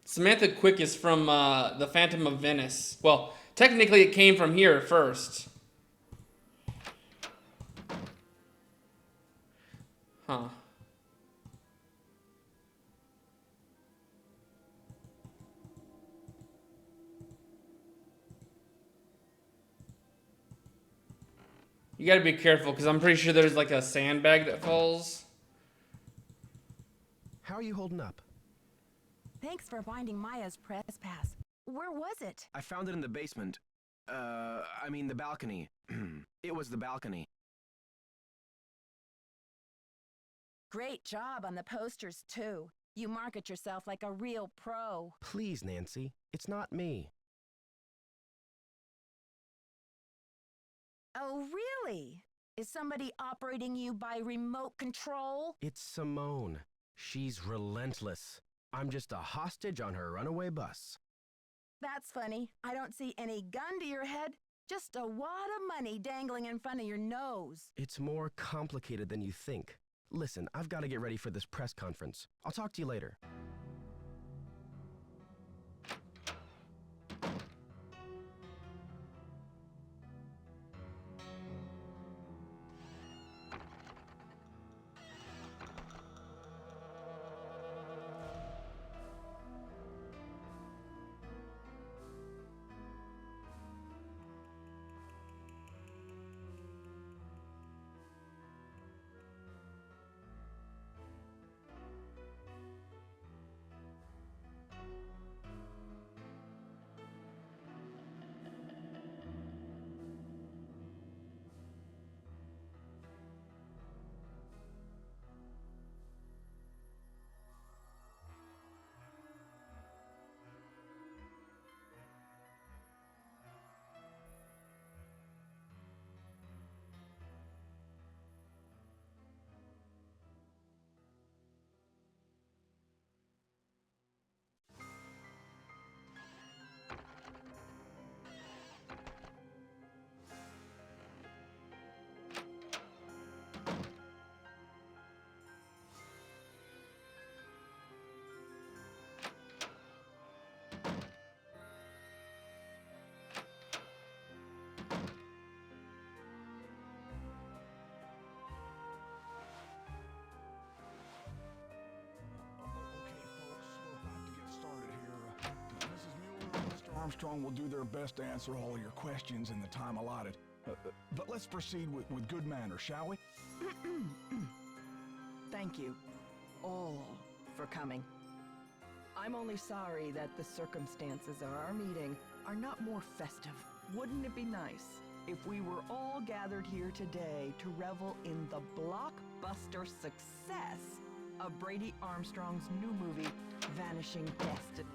Speaker 1: Samantha Quick is from The Phantom of Venice. Well, technically it came from here first. Huh. You gotta be careful, because I'm pretty sure there's like a sandbag that falls.
Speaker 13: How are you holding up?
Speaker 3: Thanks for finding Maya's press pass. Where was it?
Speaker 13: I found it in the basement. I mean the balcony. It was the balcony.
Speaker 3: Great job on the posters, too. You market yourself like a real pro.
Speaker 13: Please, Nancy. It's not me.
Speaker 3: Oh, really? Is somebody operating you by remote control?
Speaker 13: It's Simone. She's relentless. I'm just a hostage on her runaway bus.
Speaker 3: That's funny. I don't see any gun to your head, just a wad of money dangling in front of your nose.
Speaker 13: It's more complicated than you think. Listen, I've got to get ready for this press conference. I'll talk to you later.
Speaker 5: Armstrong will do their best to answer all of your questions in the time allotted. But let's proceed with good manners, shall we?
Speaker 14: Thank you, all, for coming. I'm only sorry that the circumstances of our meeting are not more festive. Wouldn't it be nice if we were all gathered here today to revel in the blockbuster success of Brady Armstrong's new movie, Vanishing Destiny?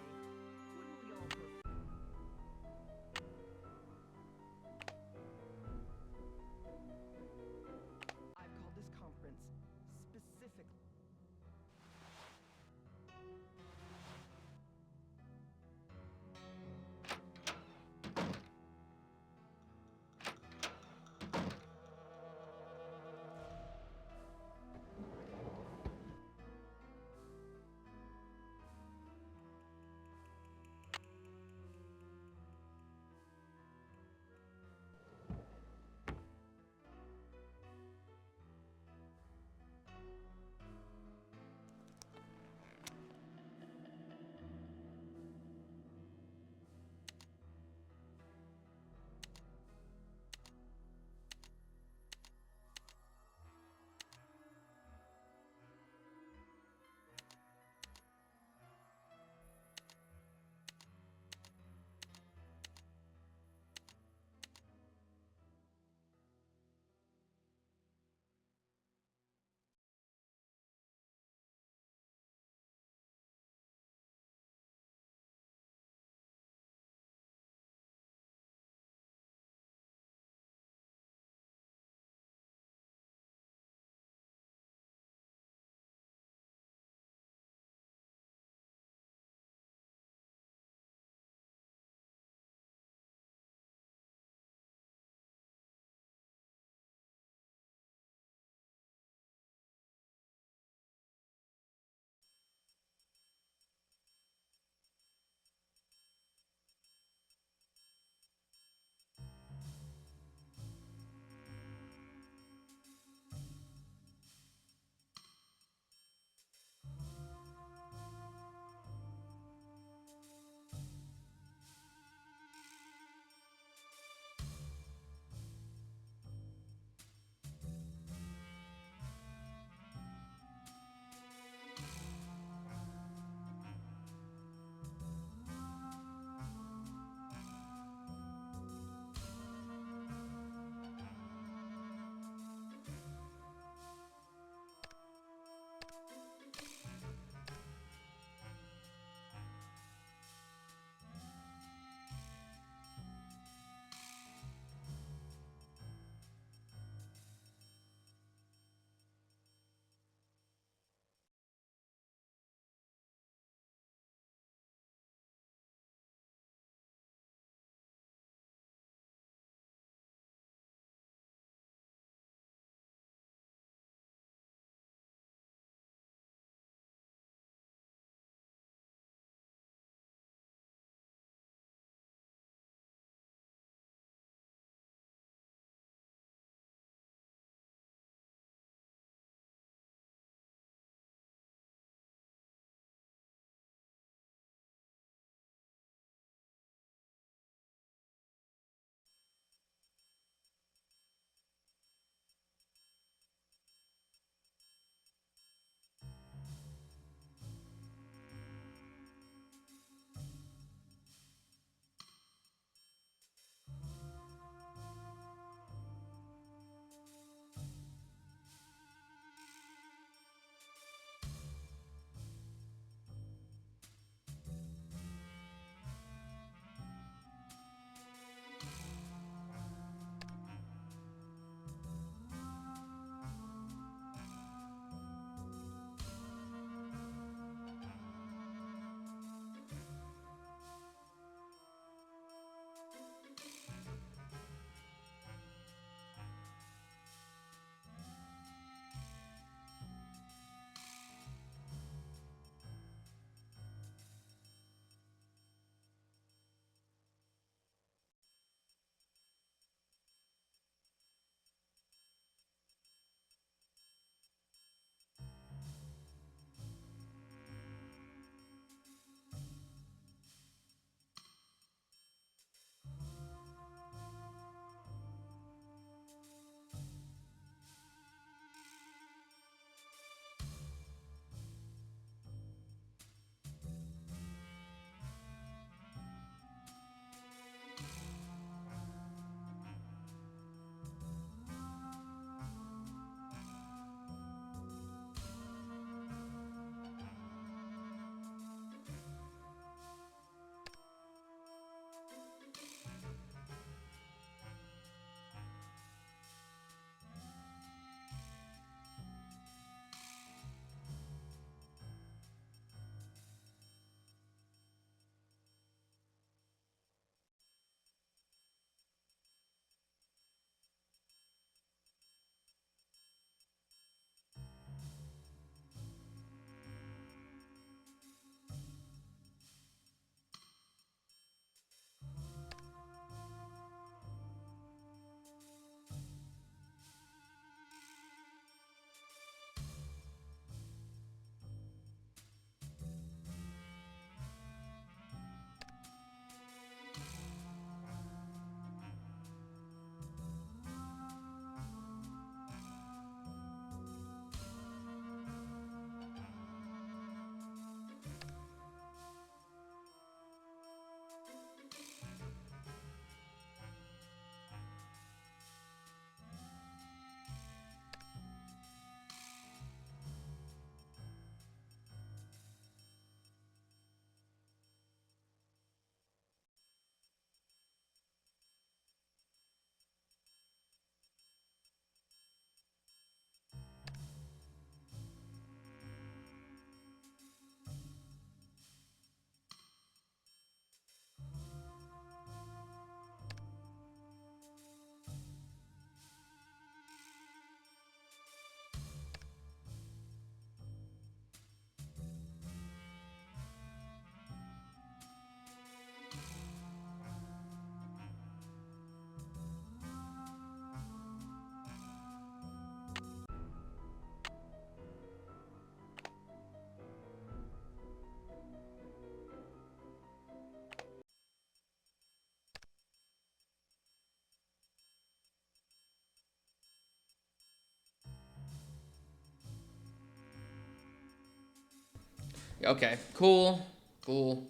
Speaker 1: Okay, cool. Cool.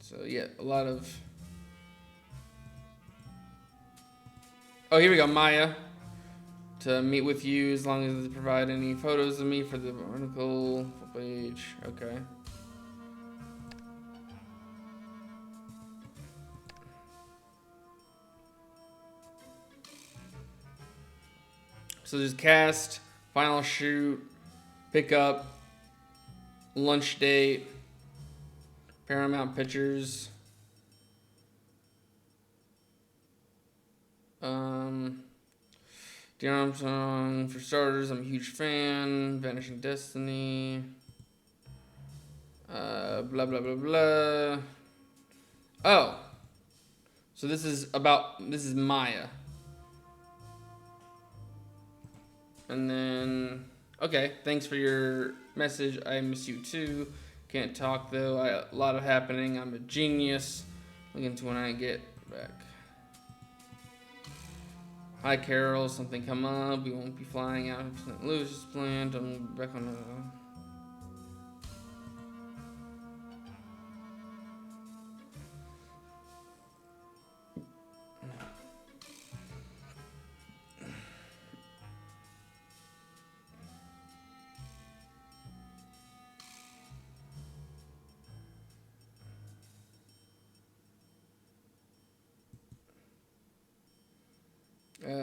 Speaker 1: So yeah, a lot of. Oh, here we go, Maya. To meet with you as long as they provide any photos of me for the article page. Okay. So there's cast, final shoot, pickup, lunch date, Paramount Pictures. Dear Armstrong, for starters, I'm a huge fan. Vanishing Destiny. Blah blah blah blah. Oh, so this is Maya. And then okay, thanks for your message. I miss you too. Can't talk though. A lot of happening. I'm a genius. Looking to when I get back. Hi Carol, something come up. We won't be flying out of St. Louis as planned. I'm back on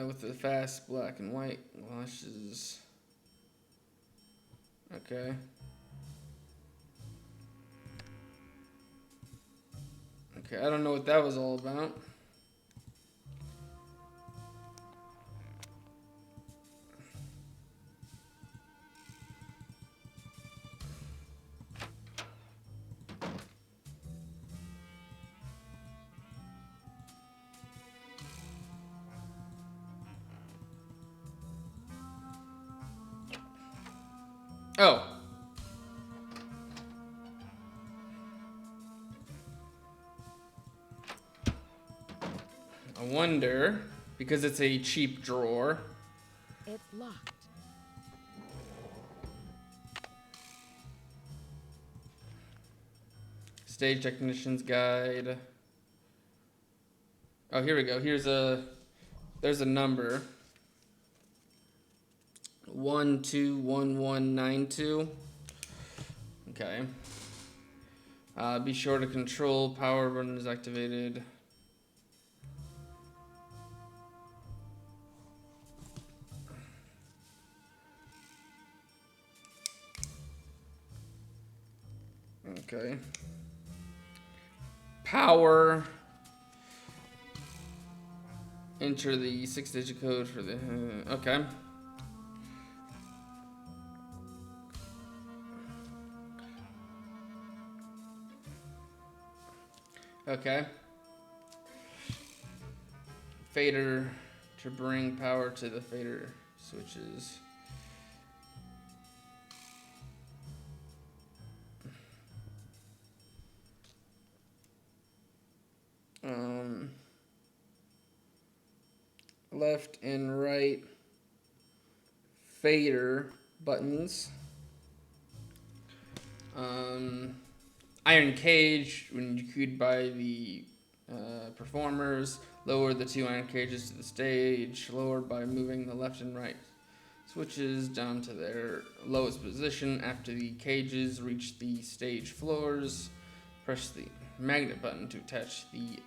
Speaker 1: with the fast black and white lashes. Okay. Okay, I don't know what that was all about. Oh. I wonder, because it's a cheap drawer.
Speaker 3: It's locked.
Speaker 1: Stage Technician's Guide. Oh, here we go. There's a number. 121192. Okay. Be sure to control power when is activated. Okay. Power. Enter the 6-digit code for the. Okay. Okay. Fader to bring power to the fader switches. Left and right fader buttons. Iron cage when you queued by the performers. Lower the 2 iron cages to the stage. Lowered by moving the left and right switches down to their lowest position. After the cages reach the stage floors, press the magnet button to attach the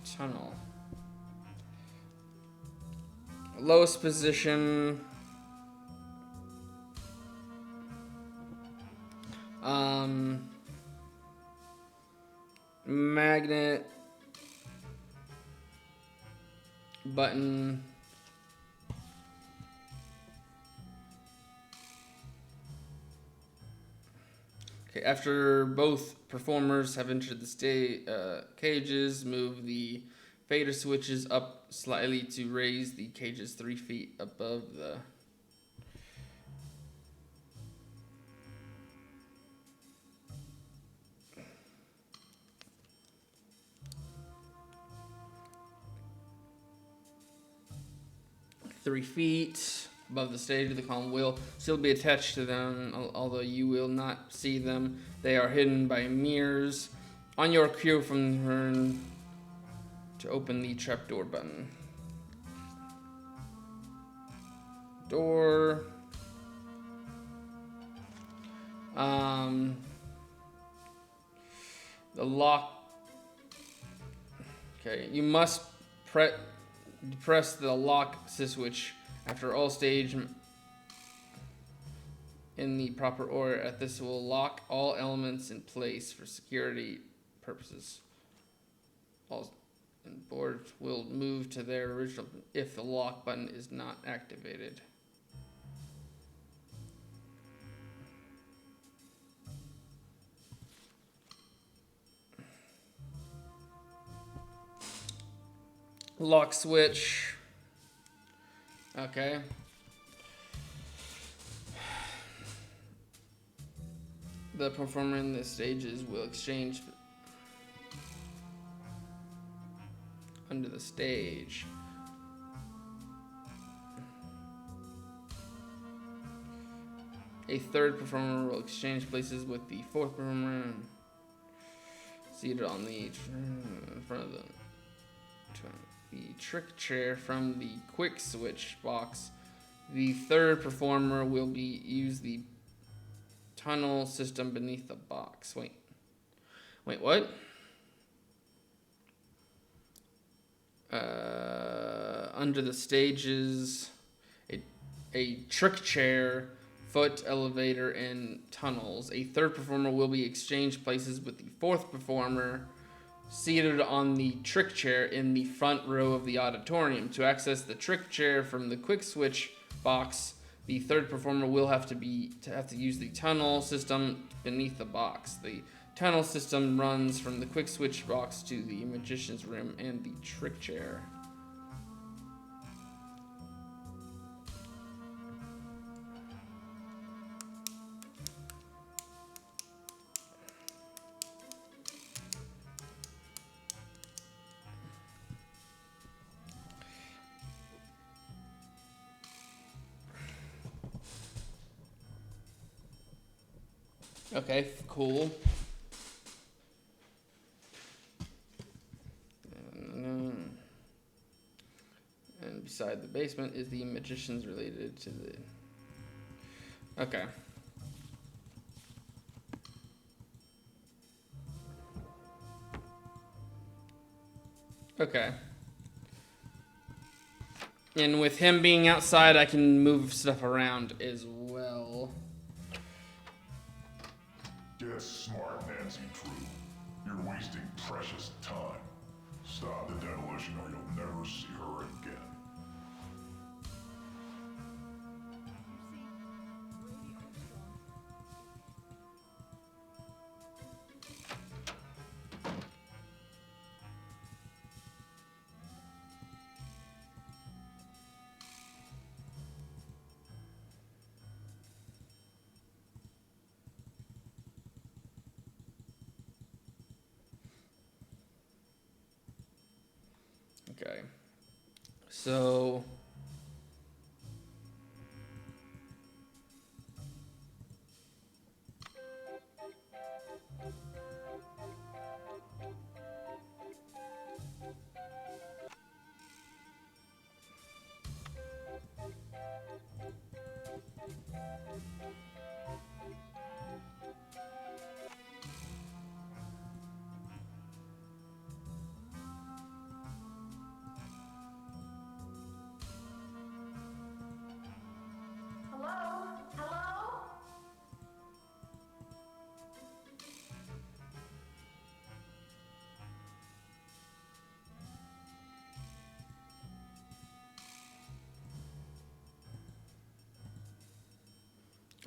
Speaker 1: tunnel. Lowest position. Magnet button. Okay, after both performers have entered the cages, move the fader switches up slightly to raise the cages 3 feet above the. 3 feet above the stage. The column will still be attached to them, although you will not see them. They are hidden by mirrors. On your cue from the turn to open the trapdoor button. Door. The lock. Okay, you must press the lock switch after all stage in the proper order. This will lock all elements in place for security purposes. All boards will move to their original if the lock button is not activated. Lock switch. Okay. The performer in the stages will exchange under the stage. A third performer will exchange places with the fourth performer seated on the in front of the trick chair from the quick switch box. The third performer will use the tunnel system beneath the box. Wait, what? Under the stages, a trick chair, foot elevator, and tunnels. A third performer will be exchanged places with the fourth performer seated on the trick chair in the front row of the auditorium. To access the trick chair from the quick switch box, the third performer will have to use the tunnel system beneath the box. The tunnel system runs from the quick switch box to the magician's room and the trick chair. Okay, cool. And beside the basement is the magicians related to the... Okay. Okay. And with him being outside, I can move stuff around as well.
Speaker 15: Get smart, Nancy True. You're wasting precious time. Stop the demolition or you'll never see her again.
Speaker 1: Okay. So...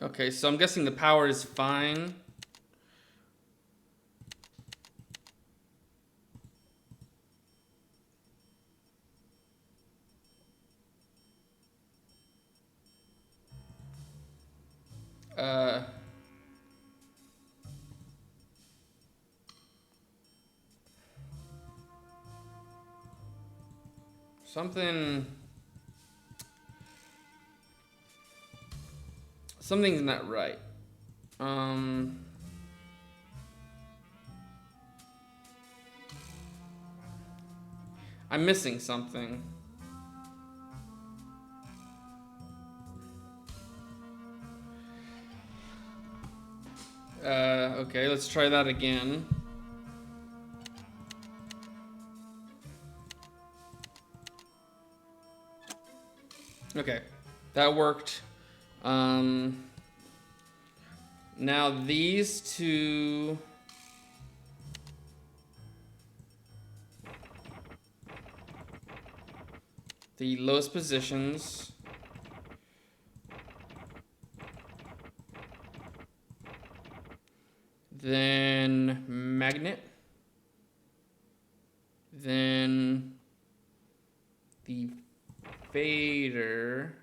Speaker 1: Okay, so I'm guessing the power is fine. Something... Something's not right. I'm missing something. Okay, let's try that again. Okay, that worked. Now these two. The lowest positions. Then magnet. Then the fader.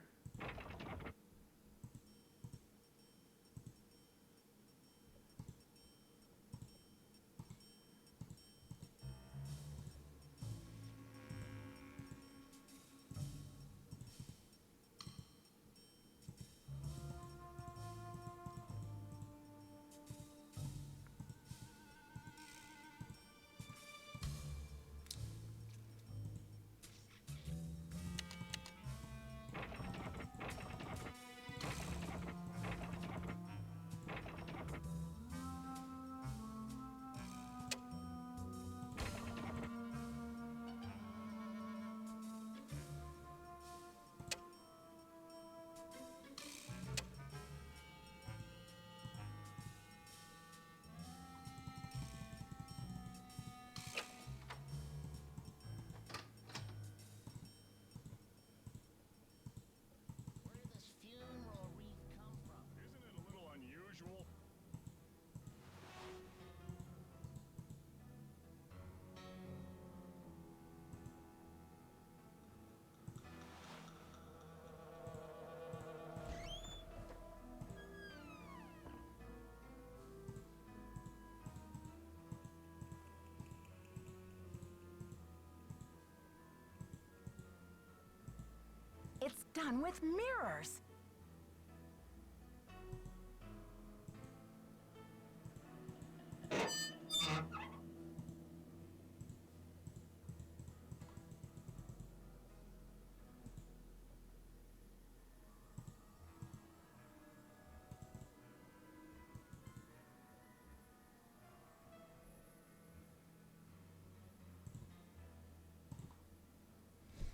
Speaker 3: It's done with mirrors.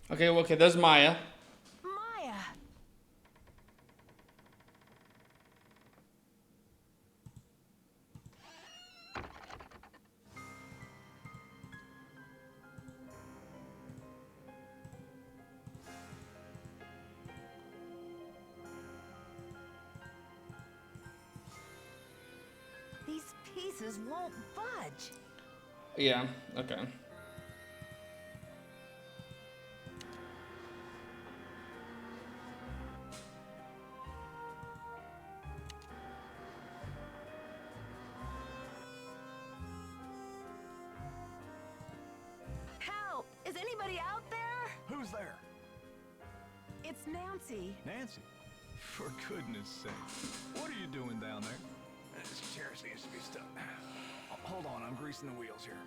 Speaker 1: Okay, well, okay, there's Maya.
Speaker 3: Maya. These pieces won't budge.
Speaker 1: Yeah, okay.
Speaker 3: Help! Is anybody out there?
Speaker 5: Who's there?
Speaker 3: It's Nancy.
Speaker 5: Nancy? For goodness sake. What are you doing down there? This chair seems to be stuck. Hold on, I'm greasing the wheels here.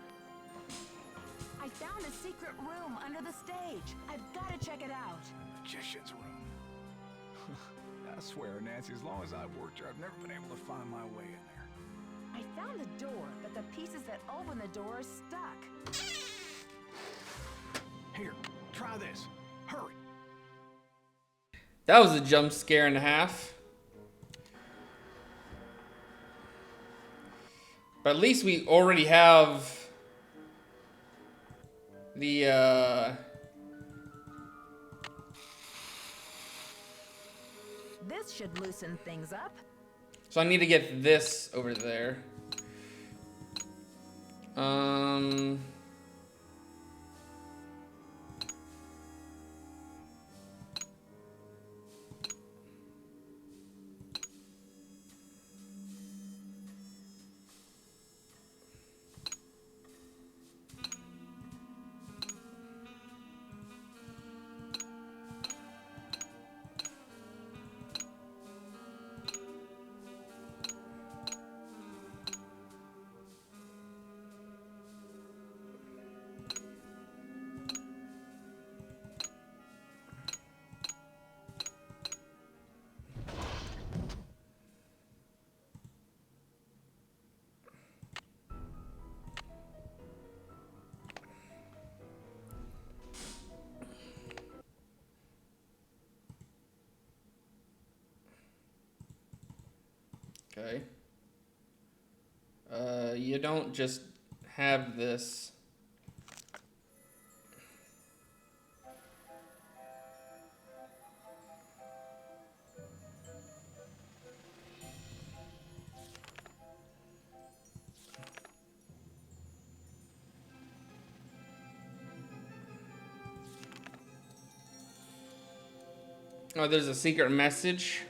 Speaker 3: I found a secret room under the stage. I've got to check it out.
Speaker 5: Magician's room. I swear, Nancy, as long as I've worked here, I've never been able to find my way in there.
Speaker 3: I found the door, but the pieces that open the door are stuck.
Speaker 5: Here, try this. Hurry.
Speaker 1: That was a jump scare and a half. But at least we already have the
Speaker 3: This should loosen things up.
Speaker 1: so I need to get this over there. Okay. You don't just have this. Oh, there's a secret message.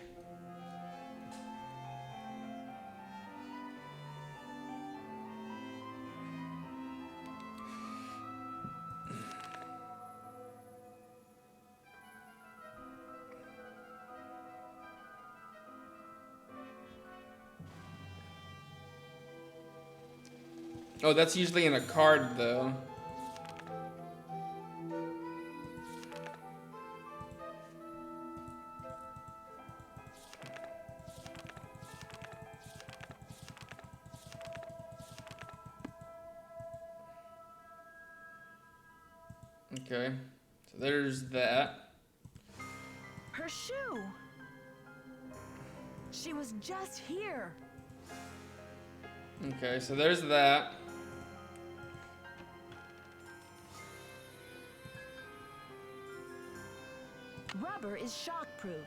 Speaker 1: Oh, that's usually in a card, though. Okay, so there's that.
Speaker 3: Her shoe! She was just here.
Speaker 1: Okay, so there's that.
Speaker 3: Rubber is shockproof.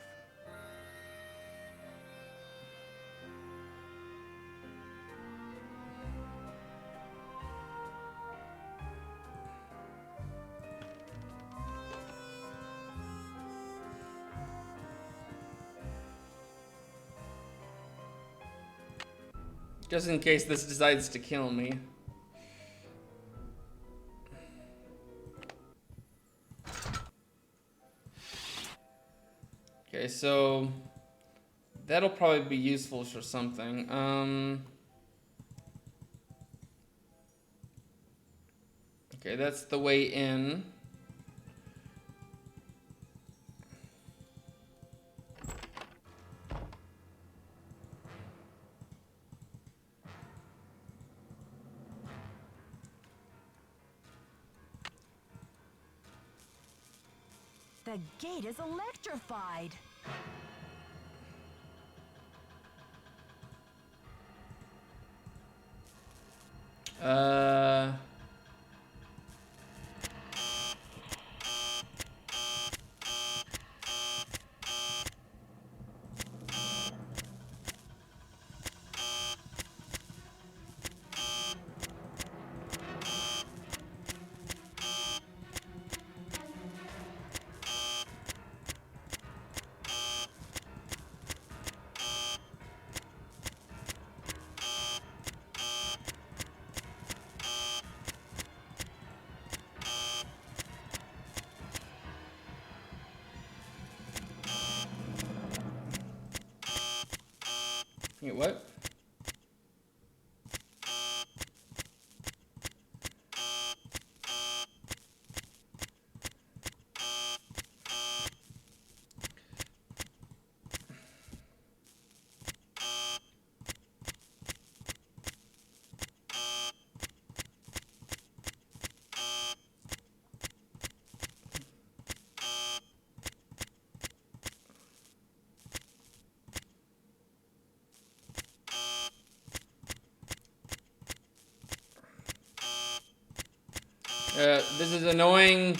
Speaker 1: Just in case this decides to kill me. Okay, so that'll probably be useful for something. Okay, that's the way in.
Speaker 3: The gate is electrified.
Speaker 1: Uh... Wait, what? This is annoying.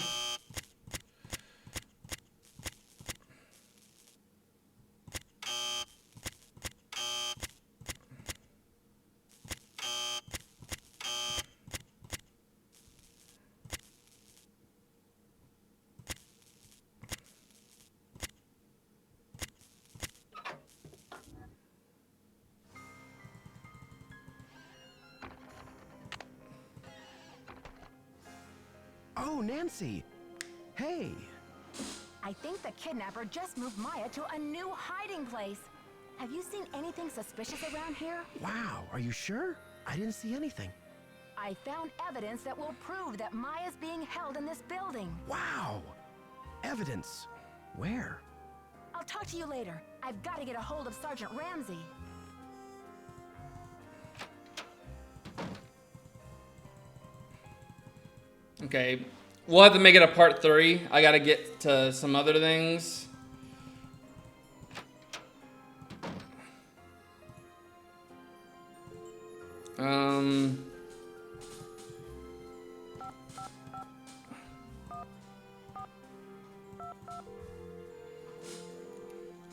Speaker 13: Oh, Nancy! Hey!
Speaker 3: I think the kidnapper just moved Maya to a new hiding place. Have you seen anything suspicious around here?
Speaker 13: Wow, are you sure? I didn't see anything.
Speaker 3: I found evidence that will prove that Maya's being held in this building.
Speaker 13: Wow! Evidence? Where?
Speaker 3: I'll talk to you later. I've got to get a hold of Sergeant Ramsey.
Speaker 1: Okay, we'll have to make it a part 3. I gotta get to some other things.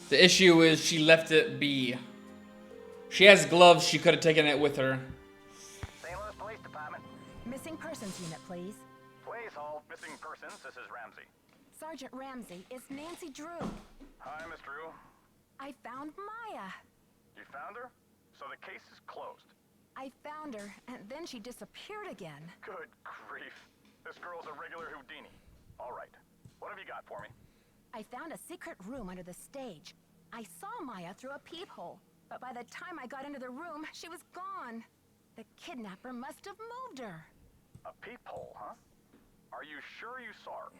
Speaker 1: The issue is she left it be. She has gloves, she could have taken it with her.
Speaker 7: St. Louis Police Department.
Speaker 3: Missing persons unit, please.
Speaker 7: Please hold missing persons. This is Ramsey.
Speaker 3: Sergeant Ramsey, it's Nancy Drew.
Speaker 7: Hi, Miss Drew.
Speaker 3: I found Maya.
Speaker 7: You found her? So the case is closed.
Speaker 3: I found her, and then she disappeared again.
Speaker 7: Good grief. This girl's a regular Houdini. All right. What have you got for me?
Speaker 3: I found a secret room under the stage. I saw Maya through a peephole, but by the time I got into the room, she was gone. The kidnapper must have moved her.
Speaker 7: A peephole, huh? Are you sure you saw her?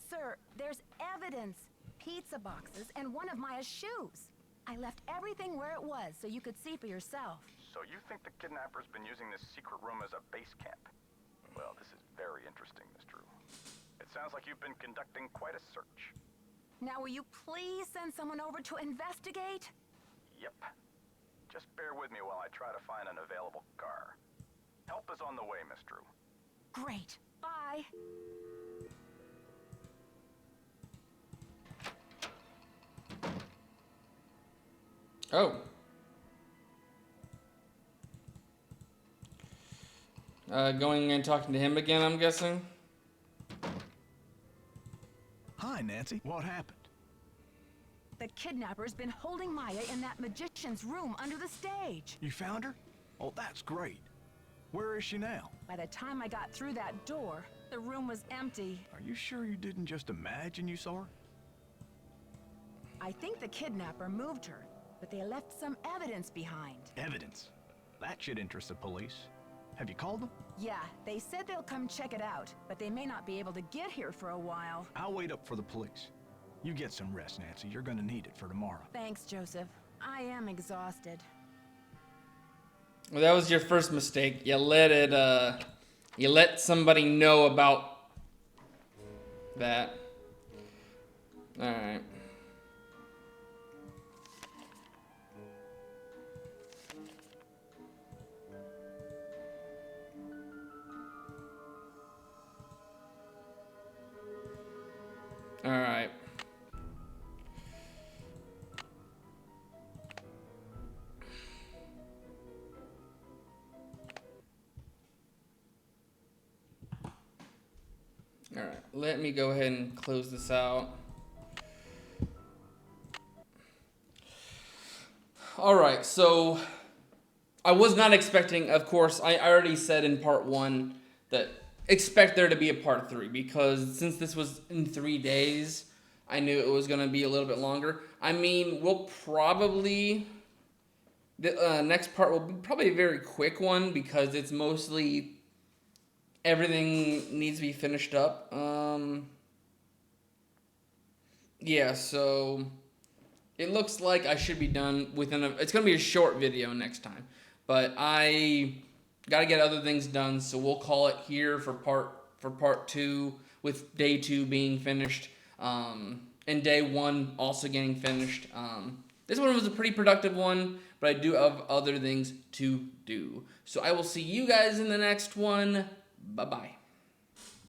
Speaker 3: Sir, there's evidence. Pizza boxes and one of Maya's shoes. I left everything where it was so you could see for yourself.
Speaker 7: So you think the kidnapper's been using this secret room as a base camp? Well, this is very interesting, Miss Drew. It sounds like you've been conducting quite a search.
Speaker 3: Now will you please send someone over to investigate?
Speaker 7: Yep. Just bear with me while I try to find an available car. Help is on the way, Miss Drew.
Speaker 3: Great. Bye.
Speaker 1: Oh. Going and talking to him again, I'm guessing.
Speaker 5: Hi, Nancy. What happened?
Speaker 3: The kidnapper's been holding Maya in that magician's room under the stage.
Speaker 5: You found her? Oh, that's great. Where is she now?
Speaker 3: By the time I got through that door, the room was empty.
Speaker 5: Are you sure you didn't just imagine you saw her?
Speaker 3: I think the kidnapper moved her, but they left some evidence behind.
Speaker 5: Evidence? That should interest the police. Have you called them?
Speaker 3: Yeah, they said they'll come check it out, but they may not be able to get here for a while.
Speaker 5: I'll wait up for the police. You get some rest, Nancy. You're gonna need it for tomorrow.
Speaker 3: Thanks, Joseph. I am exhausted.
Speaker 1: Well, that was your first mistake. You let somebody know about that. All right. All right. All right, let me go ahead and close this out. All right, so I was not expecting, of course, I already said in part 1 that expect there to be a part 3 because since this was in 3 days, I knew it was going to be a little bit longer. I mean, we'll probably, the next part will be probably a very quick one because it's mostly everything needs to be finished up. Yeah, so it looks like I should be done within it's going to be a short video next time. But I got to get other things done, so we'll call it here for part 2 with day 2 being finished. And day 1 also getting finished. This one was a pretty productive one, but I do have other things to do. So I will see you guys in the next one. Bye-bye.